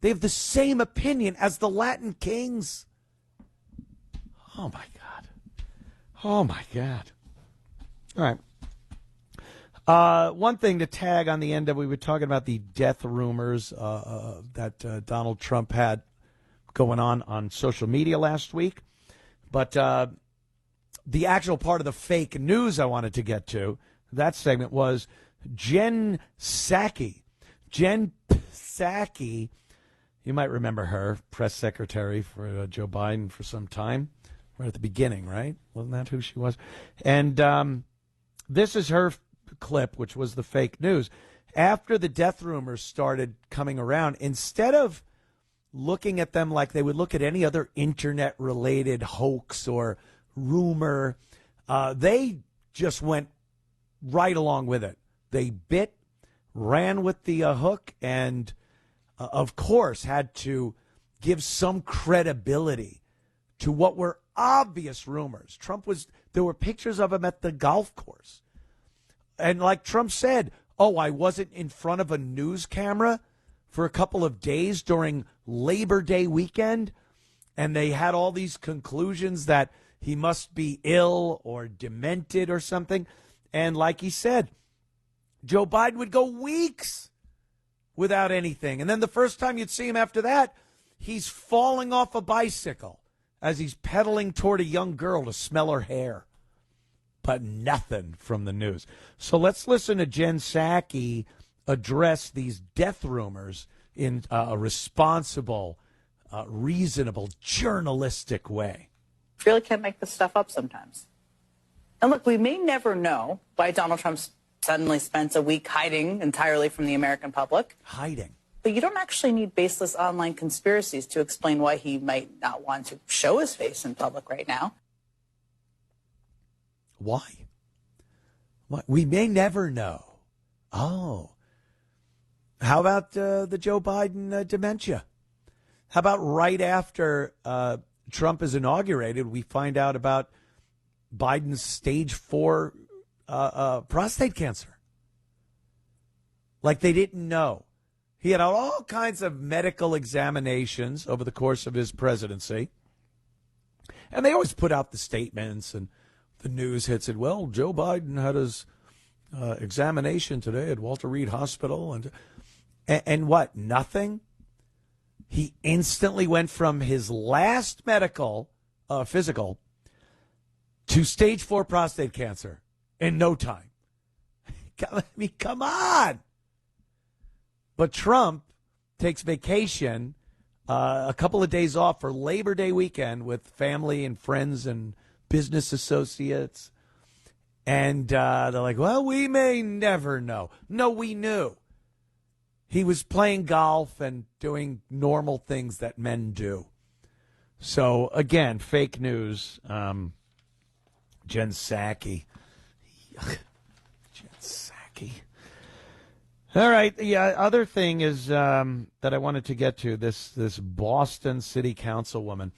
They have the same opinion as the Latin kings. Oh, my God. Oh, my God. All right. One thing to tag on the end of, we were talking about the death rumors that Donald Trump had going on social media last week. But the actual part of the fake news I wanted to get to, that segment, was Jen Psaki. Jen Psaki, you might remember her, press secretary for Joe Biden for some time, right at the beginning, right? Wasn't that who she was? And this is her clip, which was the fake news. After the death rumors started coming around, instead of looking at them like they would look at any other internet-related hoax or rumor, they just went right along with it. They ran with the hook, and of course had to give some credibility to what were obvious rumors. There were pictures of him at the golf course. And like Trump said, I wasn't in front of a news camera for a couple of days during Labor Day weekend, and they had all these conclusions that he must be ill or demented or something. And like he said, Joe Biden would go weeks without anything. And then the first time you'd see him after that, he's falling off a bicycle as he's pedaling toward a young girl to smell her hair. But nothing from the news. So let's listen to Jen Psaki address these death rumors in a responsible, reasonable, journalistic way. Really can't make this stuff up sometimes. And look, we may never know why Donald Trump suddenly spent a week hiding entirely from the American public. Hiding. But you don't actually need baseless online conspiracies to explain why he might not want to show his face in public right now. Why? We may never know. Oh. How about the Joe Biden dementia? How about right after Trump is inaugurated, we find out about Biden's stage 4 prostate cancer? Like they didn't know. He had all kinds of medical examinations over the course of his presidency. And they always put out the statements, and the news hits it. Well, Joe Biden had his examination today at Walter Reed Hospital. And what? Nothing? He instantly went from his last medical physical to stage 4 prostate cancer in no time. I mean, come on. But Trump takes vacation, a couple of days off for Labor Day weekend with family and friends and business associates. And they're like, well, we may never know. No, we knew. He was playing golf and doing normal things that men do. So, again, fake news. Jen Psaki. Jen Psaki. All right. The other thing is that I wanted to get to, this Boston City Councilwoman.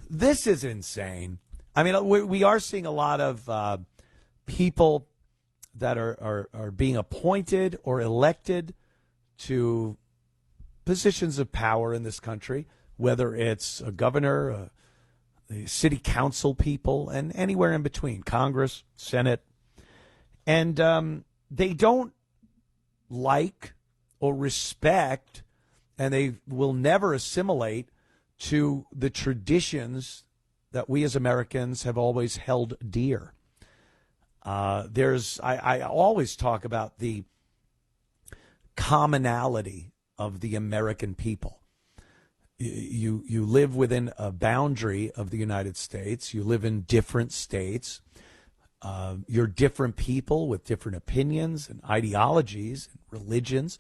This is insane. I mean, we are seeing a lot of people that are being appointed or elected to positions of power in this country, whether it's a governor, the city council people, and anywhere in between, Congress, Senate. And they don't like or respect, and they will never assimilate to the traditions that we as Americans have always held dear. I always talk about the commonality of the American people. You live within a boundary of the United States. You live in different states. You're different people with different opinions and ideologies and religions.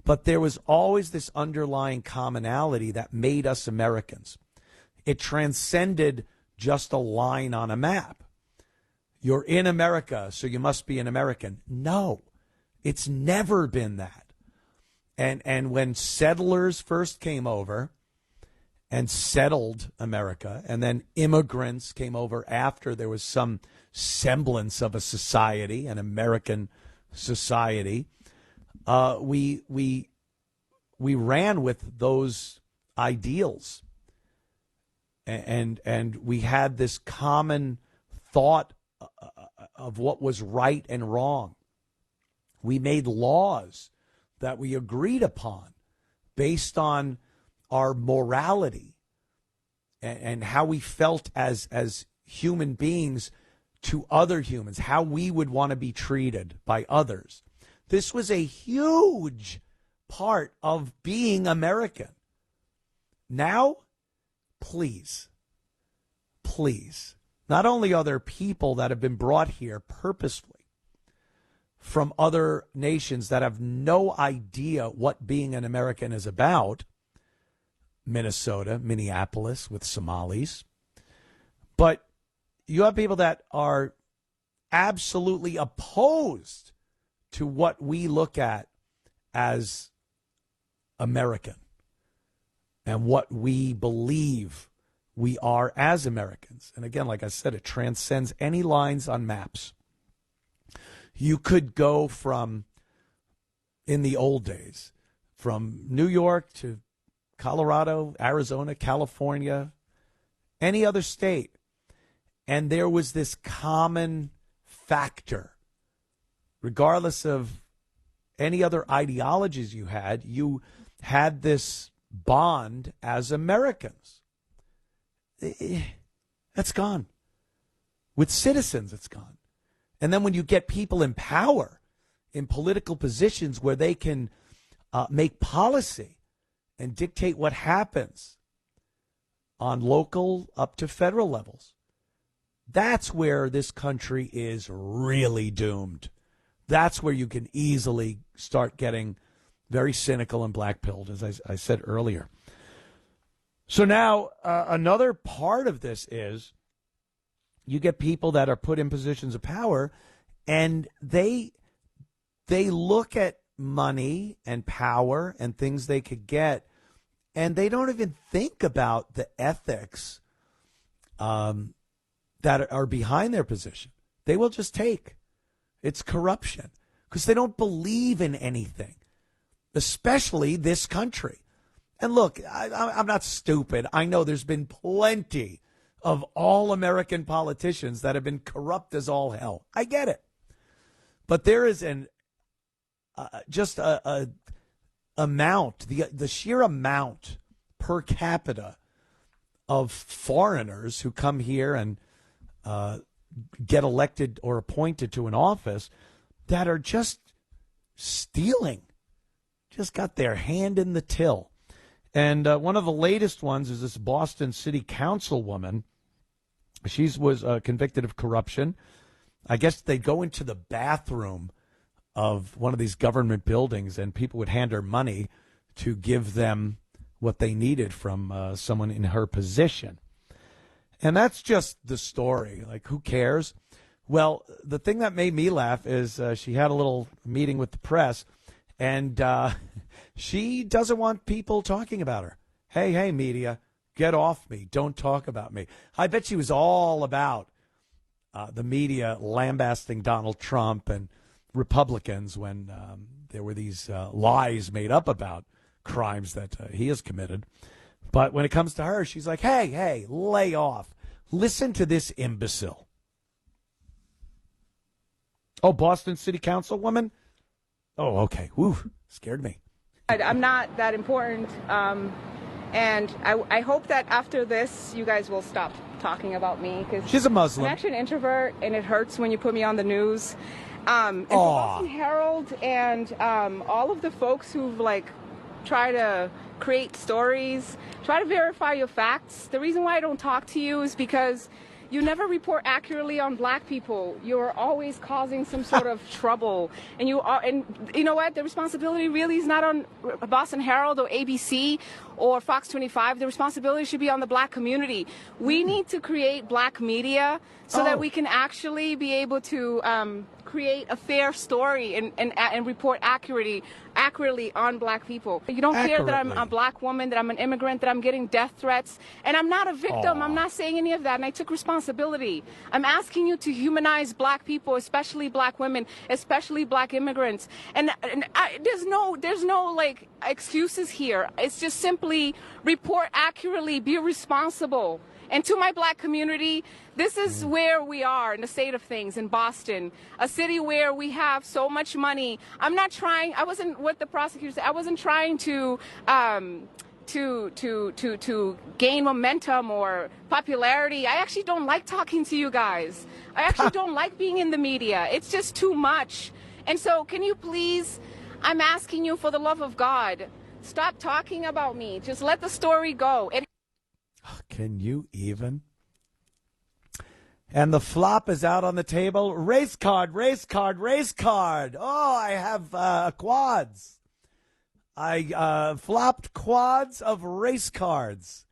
But there was always this underlying commonality that made us Americans. It transcended just a line on a map. You're in America, so you must be an American. No, it's never been that. And when settlers first came over and settled America, and then immigrants came over after there was some semblance of a society, an American society. We ran with those ideals, and we had this common thought of what was right and wrong. We made laws that we agreed upon based on our morality and how we felt as human beings to other humans, how we would want to be treated by others. This was a huge part of being American. Now, please, not only are there people that have been brought here purposefully from other nations that have no idea what being an American is about, Minnesota, Minneapolis with Somalis, but you have people that are absolutely opposed to what we look at as American and what we believe we are as Americans. And again, like I said, it transcends any lines on maps. You could go from, in the old days, from New York to Colorado, Arizona, California, any other state, and there was this common factor. Regardless of any other ideologies you had this bond as Americans. That's gone. With citizens, it's gone. And then when you get people in power, in political positions where they can make policy and dictate what happens on local up to federal levels, that's where this country is really doomed. That's where you can easily start getting very cynical and black-pilled, as I said earlier. So now another part of this is you get people that are put in positions of power, and they look at money and power and things they could get, and they don't even think about the ethics that are behind their position. They will just take. It's corruption because they don't believe in anything, especially this country. And look, I'm not stupid. I know there's been plenty of all-American politicians that have been corrupt as all hell. I get it. But there is the sheer amount per capita of foreigners who come here and get elected or appointed to an office that are just stealing, just got their hand in the till. And one of the latest ones is this Boston City Council woman. She was convicted of corruption. I guess they'd go into the bathroom of one of these government buildings and people would hand her money to give them what they needed from someone in her position. And that's just the story. Like, who cares? Well, the thing that made me laugh is she had a little meeting with the press, and she doesn't want people talking about her. Hey, media, get off me. Don't talk about me. I bet she was all about the media lambasting Donald Trump and Republicans when there were these lies made up about crimes that he has committed. But when it comes to her, she's like, hey, lay off. Listen to this imbecile. Oh, Boston City Councilwoman? Oh, okay. Whew, scared me. I'm not that important. And I hope that after this, you guys will stop talking about me. Cause she's a Muslim. I'm actually an introvert, and it hurts when you put me on the news. And the Boston Herald and all of the folks who've, try to create stories, try to verify your facts. The reason why I don't talk to you is because you never report accurately on black people. You're always causing some sort of trouble. And you know what? The responsibility really is not on Boston Herald or ABC or Fox 25. The responsibility should be on the black community. We need to create black media so that we can actually be able to create a fair story and report accurately on black people. You don't care that I'm a black woman, that I'm an immigrant, that I'm getting death threats, and I'm not a victim. I'm not saying any of that, and I took responsibility. I'm asking you to humanize black people, especially black women, especially black immigrants. And there's no like excuses here. It's just simply report accurately, be responsible. And to my black community, this is where we are in the state of things in Boston, a city where we have so much money. I wasn't what the prosecutor said. I wasn't trying to gain momentum or popularity. I actually don't like talking to you guys. I actually don't like being in the media. It's just too much. And so can you please, I'm asking you for the love of God, stop talking about me. Just let the story go. Can you even? And the flop is out on the table. Race card, race card, race card. Oh, I have quads. I flopped quads of race cards.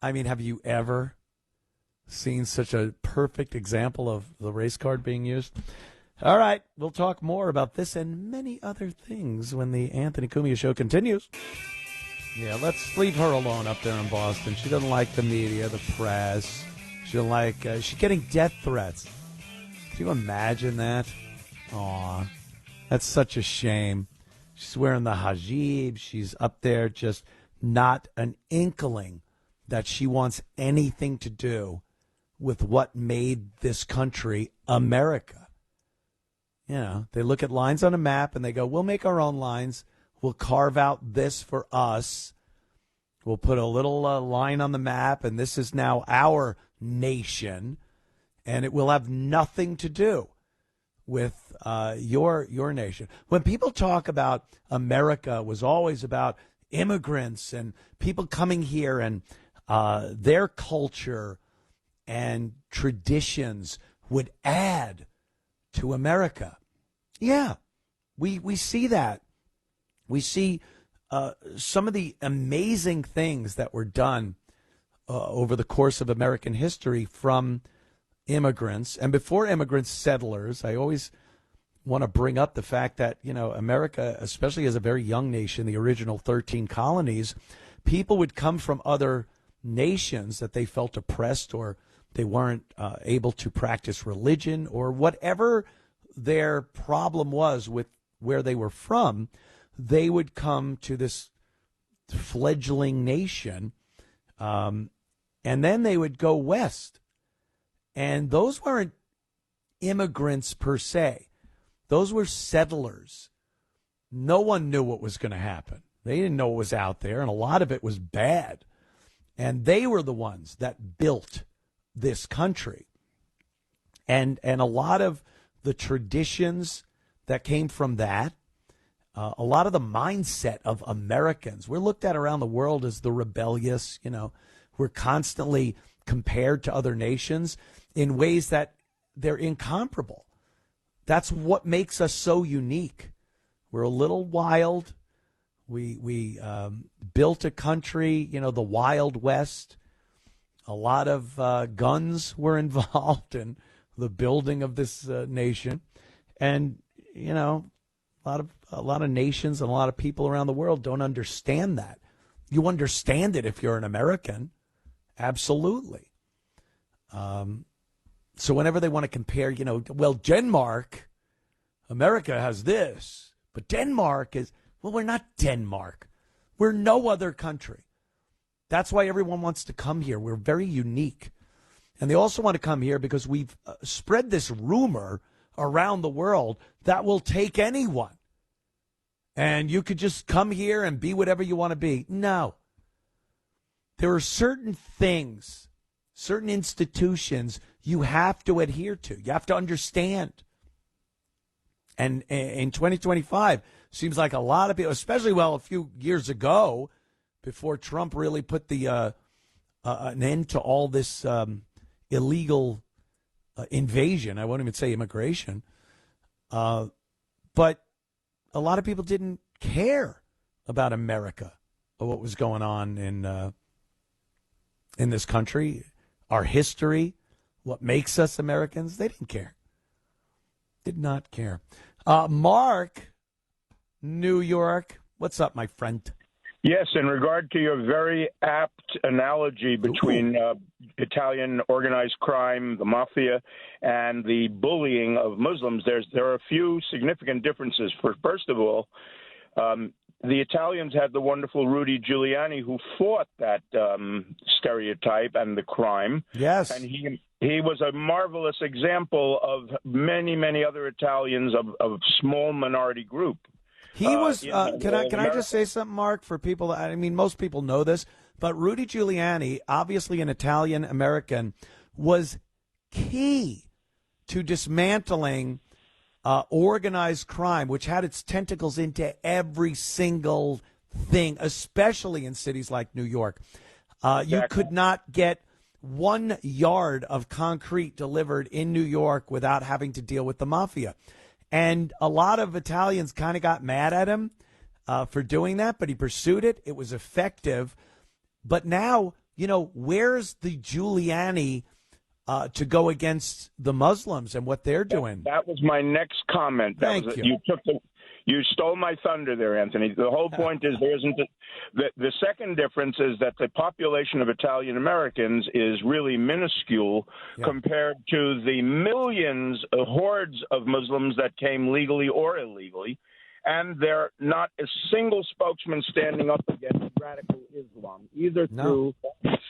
I mean, have you ever seen such a perfect example of the race card being used? All right, we'll talk more about this and many other things when the Anthony Cumia Show continues. Yeah, let's leave her alone up there in Boston. She doesn't like the media, the press. She don't like. She's getting death threats. Can you imagine that? Aw, that's such a shame. She's wearing the hijab. She's up there, just not an inkling that she wants anything to do with what made this country America. You know, they look at lines on a map and they go, "We'll make our own lines. We'll carve out this for us. We'll put a little line on the map, and this is now our nation, and it will have nothing to do with your nation." When people talk about America was always about immigrants and people coming here and their culture and traditions would add to America. Yeah, we see that. We see some of the amazing things that were done over the course of American history from immigrants. And before immigrants, settlers. I always want to bring up the fact that, you know, America, especially as a very young nation, the original 13 colonies, people would come from other nations that they felt oppressed or they weren't able to practice religion or whatever their problem was with where they were from. They would come to this fledgling nation, and then they would go west. And those weren't immigrants per se. Those were settlers. No one knew what was going to happen. They didn't know what was out there, and a lot of it was bad. And they were the ones that built this country. And a lot of the traditions that came from that, a lot of the mindset of Americans, we're looked at around the world as the rebellious. You know, we're constantly compared to other nations in ways that they're incomparable. That's what makes us so unique. We're a little wild. We built a country, you know, the Wild West. A lot of guns were involved in the building of this nation. And, you know, a lot of nations and a lot of people around the world don't understand that. You understand it if you're an American. Absolutely. So whenever they want to compare, you know, well, Denmark, America has this, but Denmark is, well, we're not Denmark. We're no other country. That's why everyone wants to come here. We're very unique. And they also want to come here because we've spread this rumor around the world that will take anyone. And you could just come here and be whatever you want to be. No. There are certain things, certain institutions you have to adhere to. You have to understand. And in 2025, seems like a lot of people, especially, well, a few years ago, before Trump really put the an end to all this illegal invasion. I won't even say immigration. But a lot of people didn't care about America what was going on in this country, our history, what makes us Americans. They didn't care. Did not care. Mark, New York, what's up, my friend? Yes, in regard to your very apt analogy between Italian organized crime, the mafia, and the bullying of Muslims, there are a few significant differences. First of all, the Italians had the wonderful Rudy Giuliani, who fought that stereotype and the crime. Yes. And he was a marvelous example of many, many other Italians of small minority group. He was. Can I just say something, Mark? For people, I mean, most people know this, but Rudy Giuliani, obviously an Italian American, was key to dismantling organized crime, which had its tentacles into every single thing, especially in cities like New York. You could not get 1 yard of concrete delivered in New York without having to deal with the mafia. And a lot of Italians kind of got mad at him for doing that, but he pursued it. It was effective. But now, where's the Giuliani to go against the Muslims and what they're doing? That was my next comment. Thank you. You stole my thunder there, Anthony. The whole point is there isn't the second difference is that the population of Italian Americans is really minuscule compared to the millions of hordes of Muslims that came legally or illegally. And there are not a single spokesman standing up against radical Islam, either through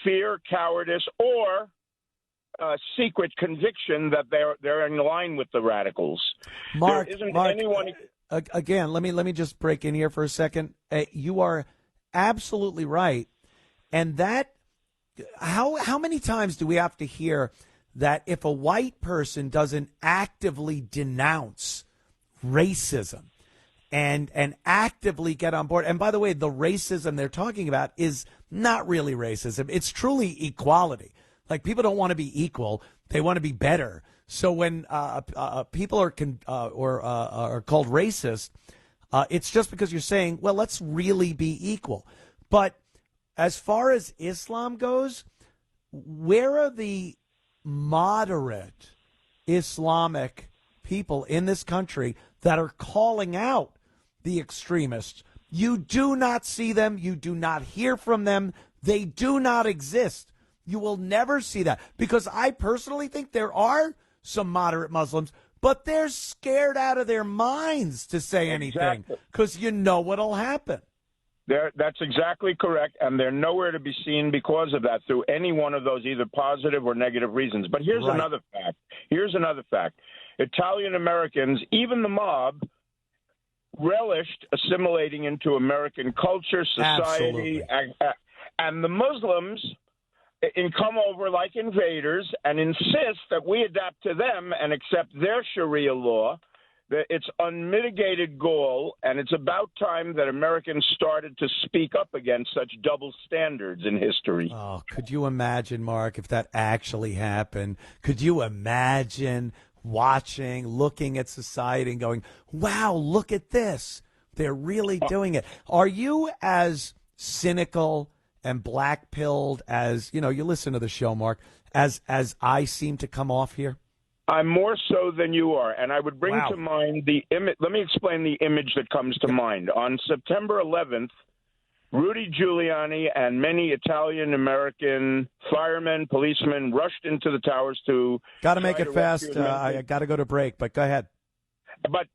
fear, cowardice, or secret conviction that they're in line with the radicals. Mark, there isn't Mark, anyone. Again, let me just break in here for a second. You are absolutely right, and that how many times do we have to hear that if a white person doesn't actively denounce racism and actively get on board? And by the way, the racism they're talking about is not really racism; it's truly equality. Like, people don't want to be equal; they want to be better. So when people are called racist, it's just because you're saying, well, let's really be equal. But as far as Islam goes, where are the moderate Islamic people in this country that are calling out the extremists? You do not see them. You do not hear from them. They do not exist. You will never see that, because I personally think there are some moderate Muslims, but they're scared out of their minds to say anything because what'll happen. That's exactly correct, and they're nowhere to be seen because of that through any one of those either positive or negative reasons. But here's another fact. Italian Americans, even the mob, relished assimilating into American culture, society, and the Muslims come over like invaders and insist that we adapt to them and accept their Sharia law. It's unmitigated gall, and it's about time that Americans started to speak up against such double standards in history. Oh, could you imagine, Mark, if that actually happened? Could you imagine looking at society and going, wow, look at this. They're really doing it. Are you as cynical and black-pilled as, you listen to the show, Mark, as I seem to come off here? I'm more so than you are, and I would bring to mind the image. Let me explain the image that comes to mind. On September 11th, Rudy Giuliani and many Italian-American firemen, policemen rushed into the towers to... Got to make it fast. I got to go to break, but go ahead.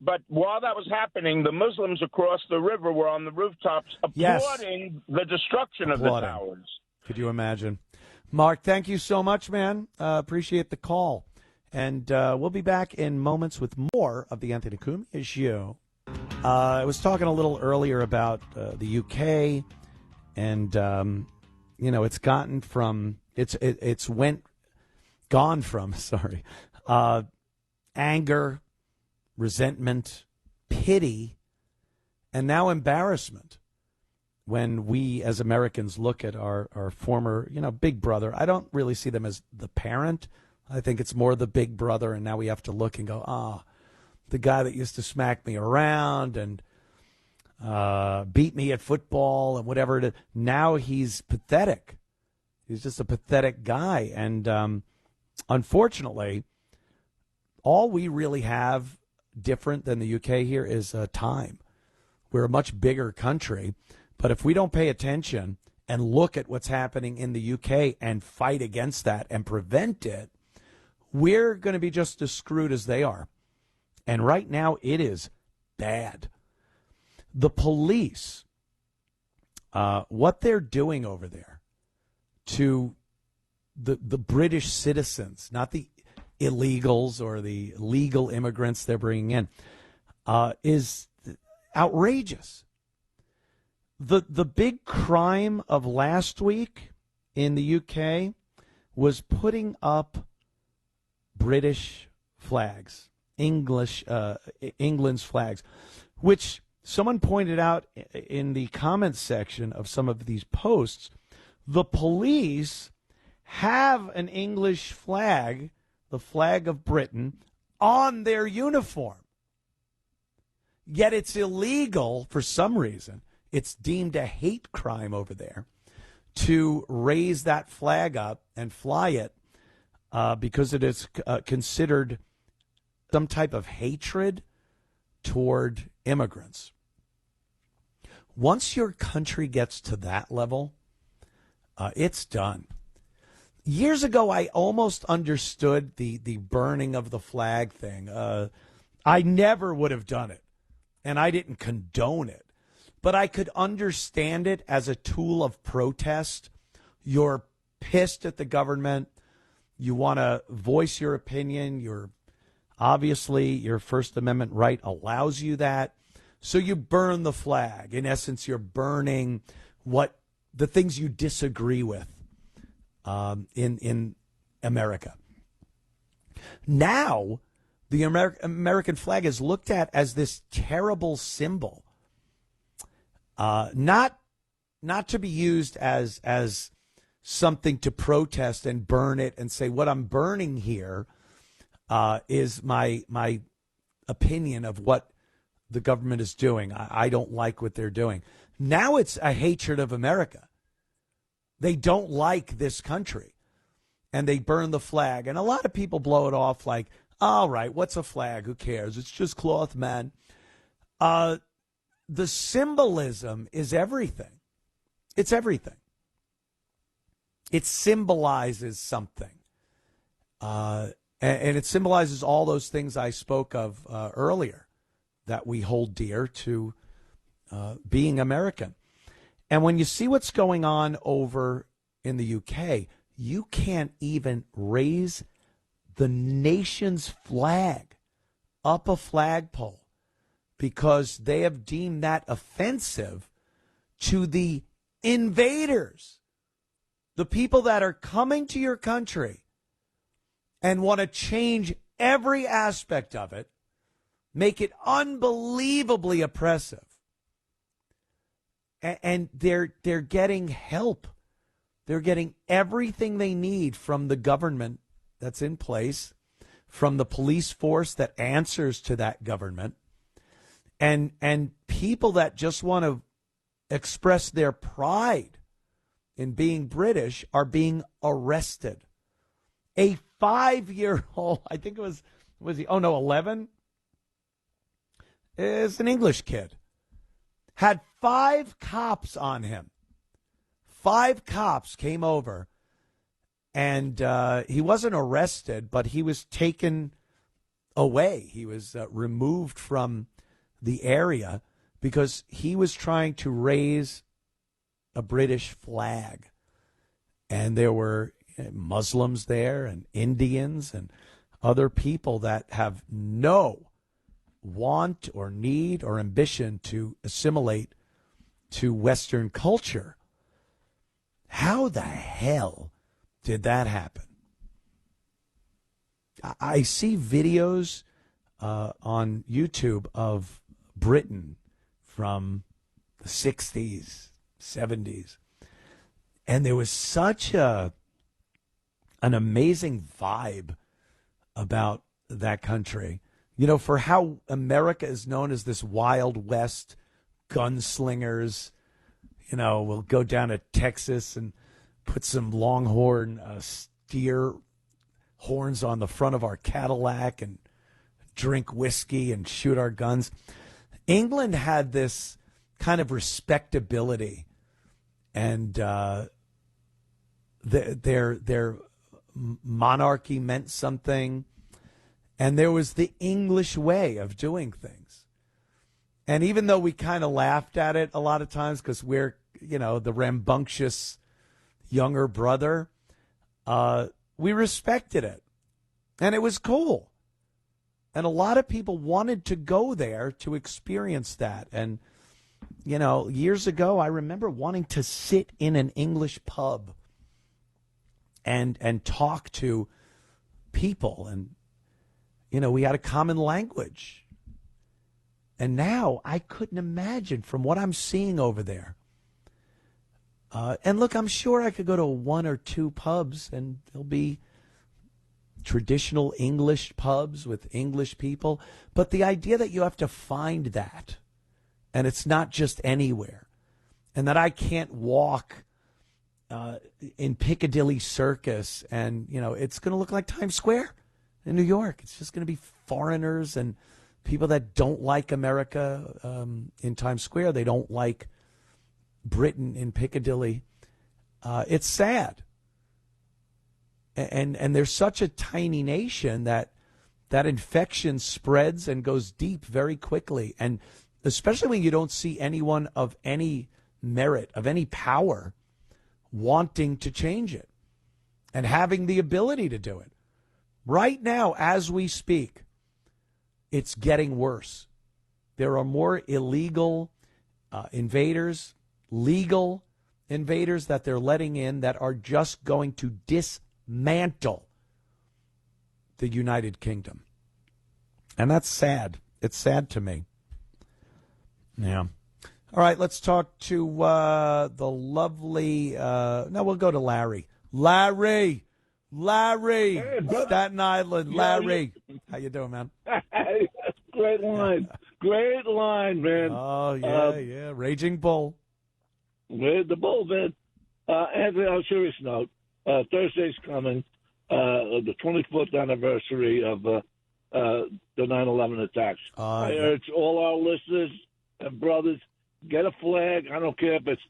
But while that was happening, the Muslims across the river were on the rooftops applauding the destruction of the towers. Could you imagine? Mark, thank you so much, man. Appreciate the call. And we'll be back in moments with more of the Anthony Cumia Show. I was talking a little earlier about the UK, and it's gone from anger, resentment, pity, and now embarrassment when we as Americans look at our former, big brother. I don't really see them as the parent. I think it's more the big brother, and now we have to look and go, the guy that used to smack me around. And beat me at football and whatever it is. Now he's pathetic. He's just a pathetic guy. And unfortunately, all we really have different than the UK here is time. We're a much bigger country. But if we don't pay attention and look at what's happening in the UK and fight against that and prevent it, we're going to be just as screwed as they are. And right now, it is bad. The police, what they're doing over there to the British citizens, not the illegals or the legal immigrants they're bringing in, is outrageous. The big crime of last week in the UK was putting up British flags, England's flags, which someone pointed out in the comments section of some of these posts. The police have an English flag, the flag of Britain, on their uniform. Yet it's illegal for some reason. It's deemed a hate crime over there to raise that flag up and fly it because it is considered some type of hatred toward immigrants. Once your country gets to that level, it's done. Years ago, I almost understood the burning of the flag thing. I never would have done it, and I didn't condone it. But I could understand it as a tool of protest. You're pissed at the government. You want to voice your opinion. Obviously, your First Amendment right allows you that. So you burn the flag. In essence, you're burning the things you disagree with in America. Now, the American flag is looked at as this terrible symbol. Not to be used as something to protest and burn it and say what I'm burning here is my opinion of what the government is doing. I don't like what they're doing. Now it's a hatred of America. They don't like this country, and they burn the flag. And a lot of people blow it off like, all right, what's a flag? Who cares? It's just cloth, man. The symbolism is everything. It's everything. It symbolizes something. And it symbolizes all those things I spoke of earlier that we hold dear to being American. And when you see what's going on over in the UK, you can't even raise the nation's flag up a flagpole, because they have deemed that offensive to the invaders, the people that are coming to your country and want to change every aspect of it, make it unbelievably oppressive. And they're getting help. They're getting everything they need from the government that's in place, from the police force that answers to that government. And people that just want to express their pride in being British are being arrested. A 5-year-old, I think it was he? Oh, no, 11? Is an English kid. Had 5 cops on him. 5 cops came over, and he wasn't arrested, but he was taken away. He was removed from the area because he was trying to raise a British flag. And there were Muslims there and Indians and other people that have no want or need or ambition to assimilate to Western culture. How the hell did that happen? I see videos on YouTube of Britain from the 60s, 70s. And there was such an amazing vibe about that country. You know, for how America is known as this Wild West gunslingers. We'll go down to Texas and put some longhorn steer horns on the front of our Cadillac and drink whiskey and shoot our guns. England had this kind of respectability, and their monarchy meant something, and there was the English way of doing things. And even though we kind of laughed at it a lot of times because we're, the rambunctious younger brother, we respected it. And it was cool. And a lot of people wanted to go there to experience that. And, years ago, I remember wanting to sit in an English pub and talk to people. And, we had a common language. And now I couldn't imagine from what I'm seeing over there. And look, I'm sure I could go to one or two pubs and there'll be traditional English pubs with English people. But the idea that you have to find that, and it's not just anywhere, and that I can't walk in Piccadilly Circus and, it's going to look like Times Square in New York. It's just going to be foreigners and people that don't like America in Times Square. They don't like Britain in Piccadilly. It's sad. And there's such a tiny nation that infection spreads and goes deep very quickly. And especially when you don't see anyone of any merit, of any power, wanting to change it and having the ability to do it. Right now, as we speak, it's getting worse. There are more illegal invaders, legal invaders that they're letting in that are just going to dismantle the United Kingdom. And that's sad. It's sad to me. Yeah. All right, let's talk to the lovely, no, we'll go to Larry. Larry, Staten Island, Larry. How you doing, man? Great line, man. Oh, yeah, Raging Bull. The Bull, man. Anthony, on a serious note, Thursday's coming, the 24th anniversary of the 9/11 attacks. I urge all our listeners and brothers, get a flag. I don't care if it's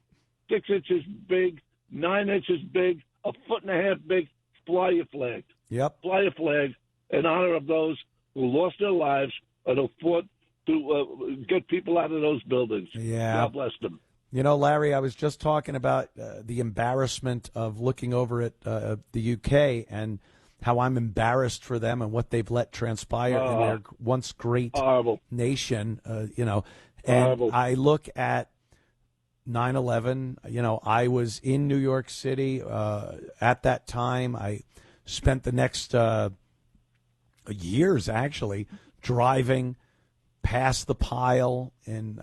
6 inches big, 9 inches big, a foot and a half big. Fly your flag. Yep. Fly your flag in honor of those who lost their lives and who fought to get people out of those buildings. Yeah. God bless them. Larry, I was just talking about the embarrassment of looking over at the UK and how I'm embarrassed for them and what they've let transpire in their once great nation, And Horrible. I look at 9/11, I was in New York City at that time. I spent the next years, actually, driving past the pile in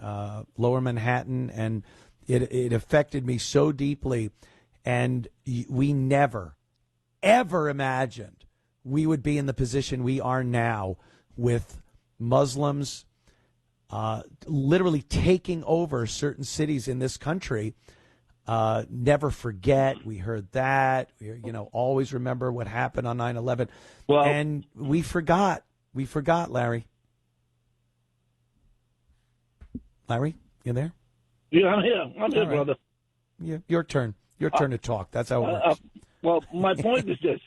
Lower Manhattan, and it affected me so deeply. And we never, ever imagined we would be in the position we are now with Muslims literally taking over certain cities in this country. Never forget. We heard that. Always remember what happened on 9/11. Well, and we forgot. We forgot, Larry. Larry, you there? Yeah, I'm here. I'm here, All right. brother. Yeah, your turn. Your turn to talk. That's how it works. Well, my point is this.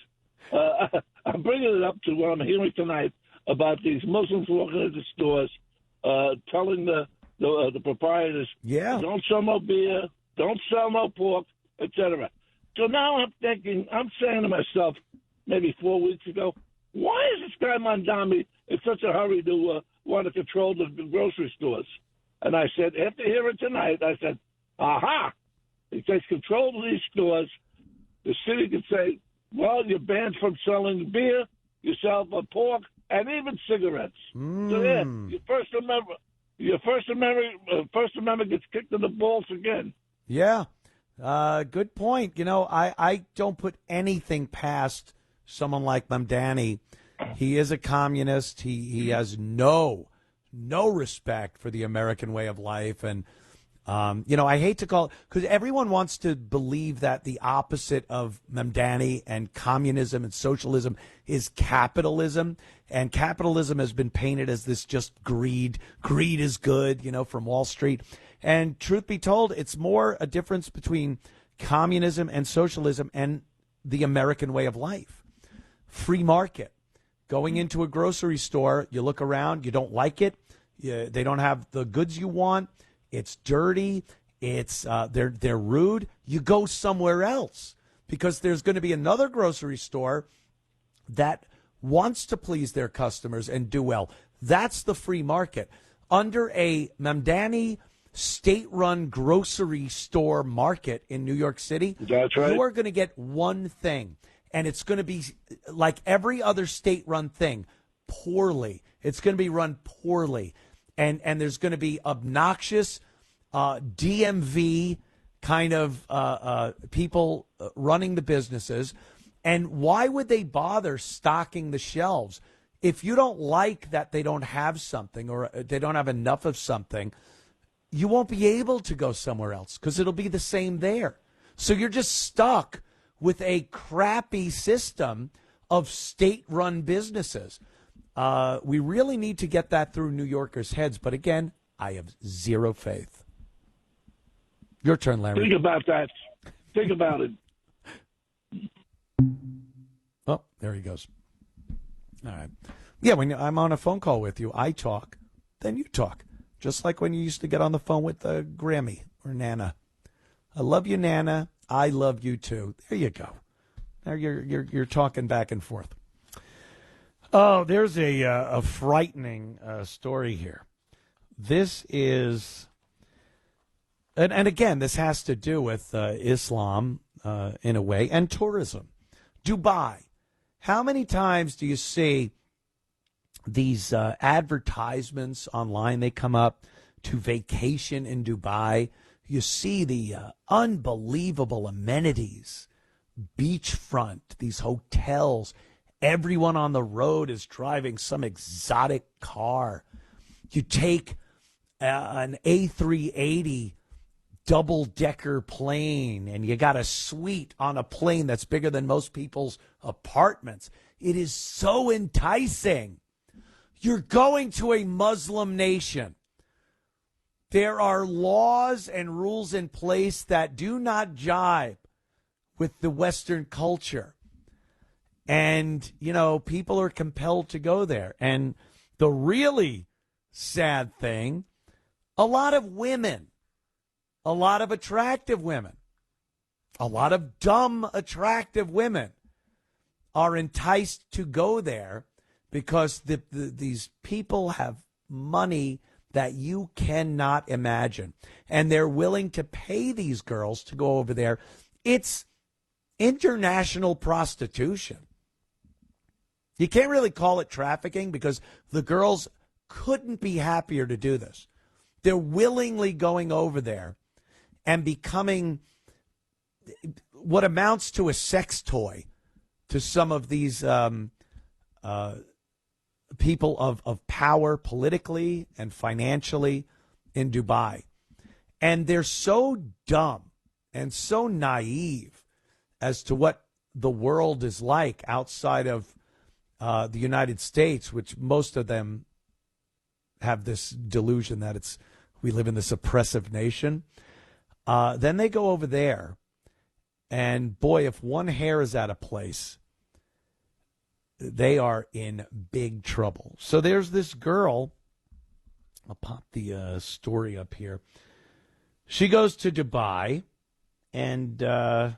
I'm bringing it up to what I'm hearing tonight about these Muslims walking into stores, telling the proprietors, don't sell no beer, don't sell no pork, etc. So now I'm saying to myself, maybe 4 weeks ago, why is this guy Mondami in such a hurry to want to control the grocery stores? And I said, after hearing tonight, I said, aha, he takes control of these stores. The city could say, well, you're banned from selling beer, you sell pork, and even cigarettes. So yeah, your First Amendment gets kicked in the balls again. Yeah, good point. I don't put anything past someone like Mamdani. He is a communist. He has no no respect for the American way of life. And, I hate to call it, because everyone wants to believe that the opposite of Mamdani and communism and socialism is capitalism. And capitalism has been painted as this just greed. Greed is good, from Wall Street. And truth be told, it's more a difference between communism and socialism and the American way of life. Free market. Going into a grocery store, you look around, you don't like it. They don't have the goods you want. It's dirty. It's they're rude. You go somewhere else because there's going to be another grocery store that wants to please their customers and do well. That's the free market. Under a Mamdani state-run grocery store market in New York City, that's right. You are going to get one thing, and it's going to be like every other state-run thing, poorly. It's going to be run poorly, and there's going to be obnoxious DMV kind of people running the businesses. And why would they bother stocking the shelves? If you don't like that they don't have something or they don't have enough of something, you won't be able to go somewhere else because it'll be the same there. So you're just stuck with a crappy system of state-run businesses. We really need to get that through New Yorkers' heads. But again, I have zero faith. Your turn, Larry. Think about that. Think about it. Oh, there he goes. All right. Yeah, when I'm on a phone call with you, I talk, then you talk. Just like when you used to get on the phone with Grammy or Nana. I love you, Nana. I love you too. There you go. Now you're talking back and forth. Oh, there's a frightening story here. This is, and again, this has to do with Islam in a way and tourism. Dubai. How many times do you see these advertisements online? They come up to vacation in Dubai. You see the unbelievable amenities, beachfront, these hotels. Everyone on the road is driving some exotic car. You take an A380 double-decker plane, and you got a suite on a plane that's bigger than most people's apartments. It is so enticing. You're going to a Muslim nation. There are laws and rules in place that do not jibe with the Western culture. And, people are compelled to go there. And the really sad thing, a lot of women, a lot of attractive women, a lot of dumb, attractive women are enticed to go there because these people have money that you cannot imagine. And they're willing to pay these girls to go over there. It's international prostitution. You can't really call it trafficking because the girls couldn't be happier to do this. They're willingly going over there and becoming what amounts to a sex toy to some of these people of power politically and financially in Dubai. And they're so dumb and so naive as to what the world is like outside of the United States, which most of them have this delusion that we live in this oppressive nation. Then they go over there, and boy, if one hair is out of place, they are in big trouble. So there's this girl. I'll pop the story up here. She goes to Dubai, and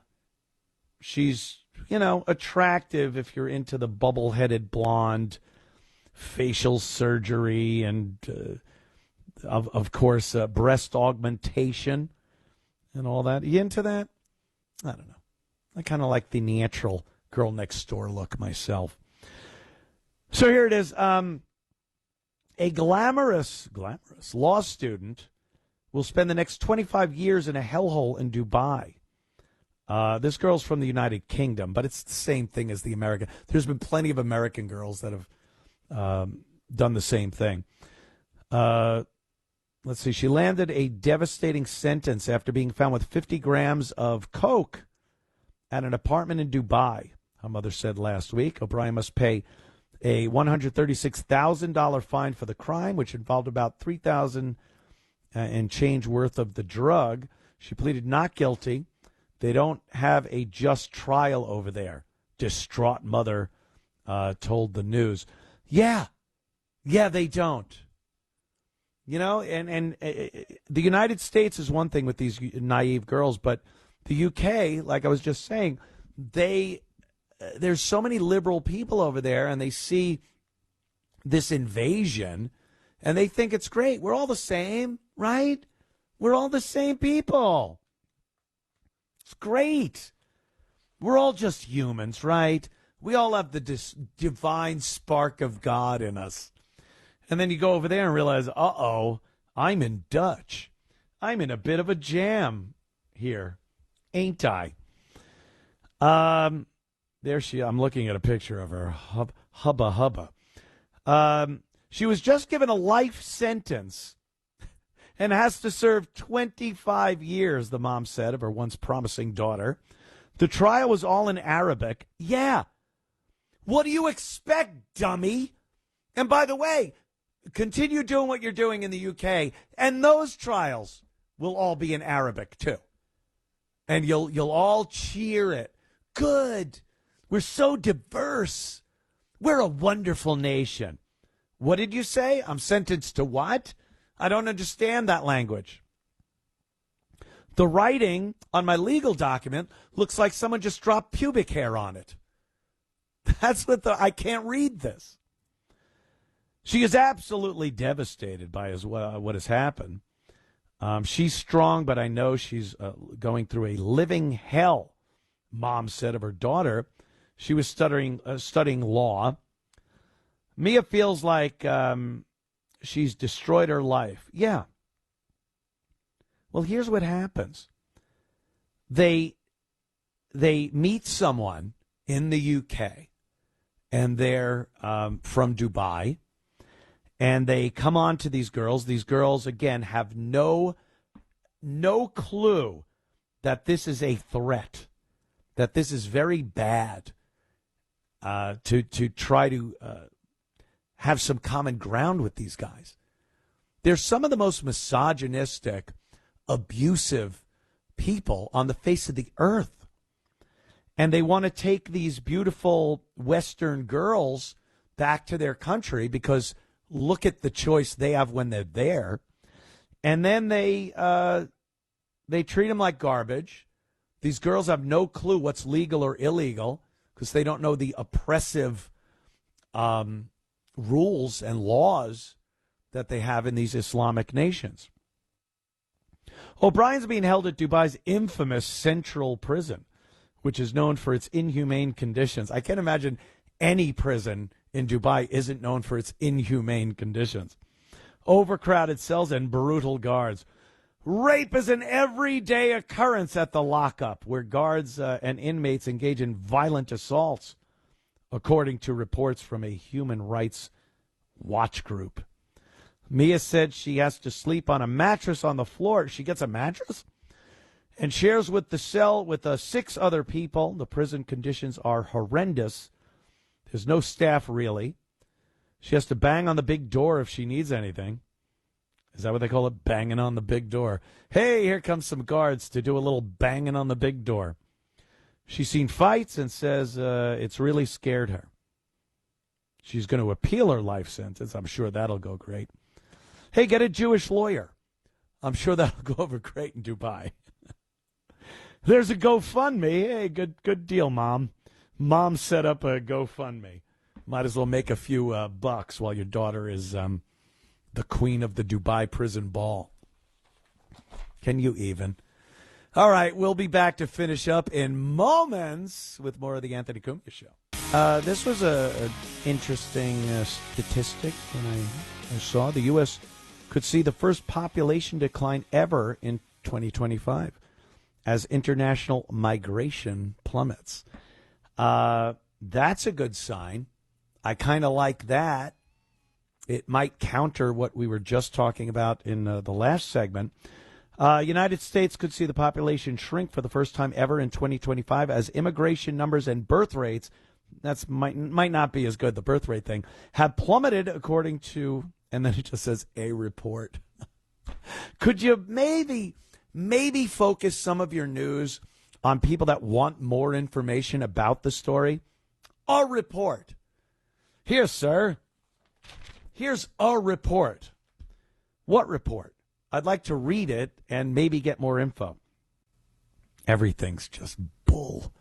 she's, attractive if you're into the bubble-headed blonde, facial surgery, and, of course, breast augmentation and all that. Are you into that? I don't know. I kind of like the natural girl next door look myself. So here it is. A glamorous law student will spend the next 25 years in a hellhole in Dubai. This girl's from the United Kingdom, but it's the same thing as the American. There's been plenty of American girls that have done the same thing. Let's see. She landed a devastating sentence after being found with 50 grams of coke at an apartment in Dubai, her mother said last week. O'Brien must pay a $136,000 fine for the crime, which involved about $3,000 and change worth of the drug. She pleaded not guilty. They don't have a just trial over there, distraught mother told the news. Yeah, they don't. You know, and the United States is one thing with these naive girls, but the UK, like I was just saying, there's so many liberal people over there, and they see this invasion, and they think it's great. We're all the same, right? We're all the same people. It's great. We're all just humans, right? We all have the divine spark of God in us. And then you go over there and realize, uh-oh, I'm in Dutch. I'm in a bit of a jam here, ain't I? I'm looking at a picture of her. Hubba. She was just given a life sentence and has to serve 25 years, the mom said of her once promising daughter. The trial was all in Arabic. Yeah. What do you expect, dummy? And by the way, continue doing what you're doing in the UK, and those trials will all be in Arabic too. And you'll all cheer it. Good. We're so diverse. We're a wonderful nation. What did you say? I'm sentenced to what? I don't understand that language. The writing on my legal document looks like someone just dropped pubic hair on it. That's I can't read this. She is absolutely devastated by what has happened. She's strong, but I know she's going through a living hell, mom said of her daughter. She was studying law. Mia feels like she's destroyed her life. Yeah. Well, here's what happens. They meet someone in the UK, and they're from Dubai, and they come on to these girls. These girls, again, have no clue that this is a threat, that this is very bad, to try to have some common ground with these guys. They're some of the most misogynistic, abusive people on the face of the earth. And they want to take these beautiful Western girls back to their country because look at the choice they have when they're there. And then they treat them like garbage. These girls have no clue what's legal or illegal because they don't know the oppressive rules and laws that they have in these Islamic nations. O'Brien's being held at Dubai's infamous Central Prison, which is known for its inhumane conditions. I can't imagine any prison in Dubai isn't known for its inhumane conditions. Overcrowded cells and brutal guards. Rape is an everyday occurrence at the lockup, where guards and inmates engage in violent assaults, according to reports from a human rights watch group. Mia said she has to sleep on a mattress on the floor. She gets a mattress and shares with the cell with 6 other people. The prison conditions are horrendous. There's no staff, really. She has to bang on the big door if she needs anything. Is that what they call it? Banging on the big door. Hey, here comes some guards to do a little banging on the big door. She's seen fights and says it's really scared her. She's going to appeal her life sentence. I'm sure that'll go great. Hey, get a Jewish lawyer. I'm sure that'll go over great in Dubai. There's a GoFundMe. Hey, good deal, Mom. Mom set up a GoFundMe. Might as well make a few bucks while your daughter is the queen of the Dubai prison ball. Can you even? All right, we'll be back to finish up in moments with more of the Anthony Cumia Show. This was an interesting statistic when I saw the U.S. could see the first population decline ever in 2025 as international migration plummets. That's a good sign. I kind of like that. it might counter what we were just talking about in the last segment. United States could see the population shrink for the first time ever in 2025 as immigration numbers and birth rates, that's might not be as good, the birth rate thing, have plummeted according to, and then it just says a report. Could you maybe focus some of your news on people that want more information about the story? A report. Here, sir. Here's a report. What report? I'd like to read it and maybe get more info. Everything's just bull.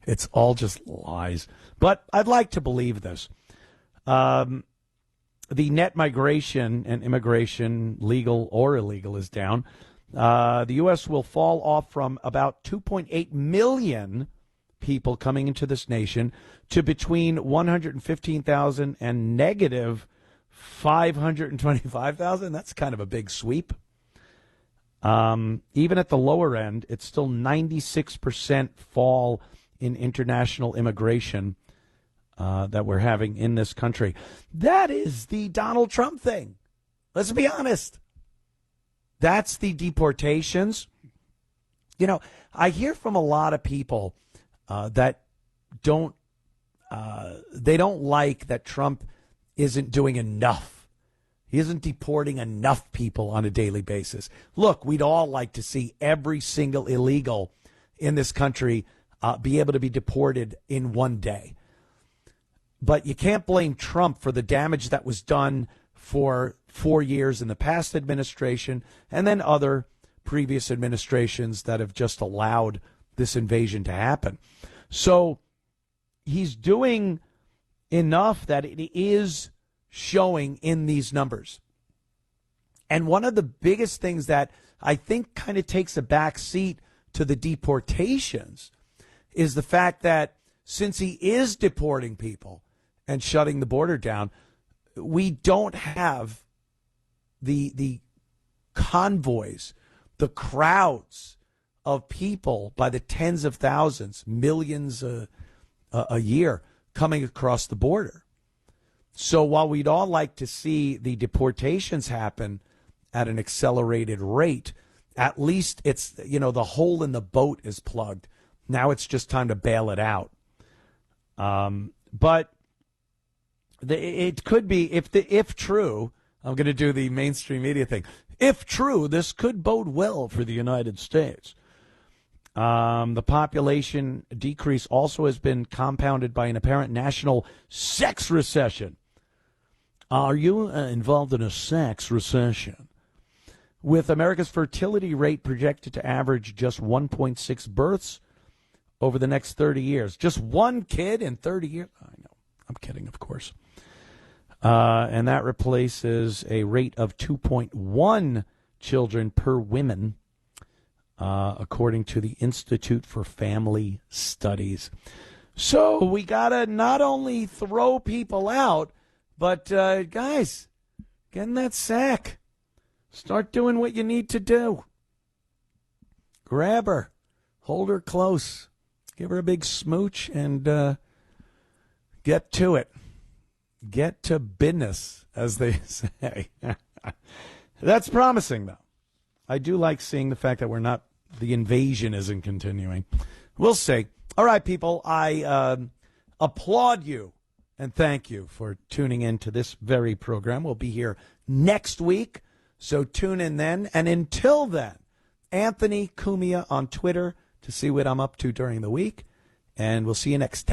It's all just lies. But I'd like to believe this. The net migration and immigration, legal or illegal, is down. The U.S. will fall off from about 2.8 million people coming into this nation to between 115,000 and negative 525,000. That's kind of a big sweep. Even at the lower end, it's still 96% fall in international immigration that we're having in this country. That is the Donald Trump thing. Let's be honest. That's the deportations. You know, I hear from a lot of people that they don't like that Trump isn't doing enough. He isn't deporting enough people on a daily basis. Look, we'd all like to see every single illegal in this country be able to be deported in one day. But you can't blame Trump for the damage that was done for 4 years in the past administration and then other previous administrations that have just allowed this invasion to happen. So he's doing enough that it is showing in these numbers. And one of the biggest things that I think kind of takes a back seat to the deportations is the fact that since he is deporting people and shutting the border down, we don't have the convoys, the crowds of people by the tens of thousands, millions a year coming across the border. So while we'd all like to see the deportations happen at an accelerated rate, at least it's, the hole in the boat is plugged. Now it's just time to bail it out. But it could be, if true, I'm going to do the mainstream media thing. If true, this could bode well for the United States. The population decrease also has been compounded by an apparent national sex recession. Are you involved in a sex recession? With America's fertility rate projected to average just 1.6 births over the next 30 years. Just one kid in 30 years? I know. I'm kidding, of course. And that replaces a rate of 2.1 children per woman, according to the Institute for Family Studies. So we got to not only throw people out, but, guys, get in that sack. Start doing what you need to do. Grab her. Hold her close. Give her a big smooch and get to it. Get to business, as they say. That's promising, though. I do like seeing the fact that the invasion isn't continuing. We'll see. All right, people, I applaud you and thank you for tuning in to this very program. We'll be here next week, so tune in then. And until then, Anthony Cumia on Twitter to see what I'm up to during the week. And we'll see you next time.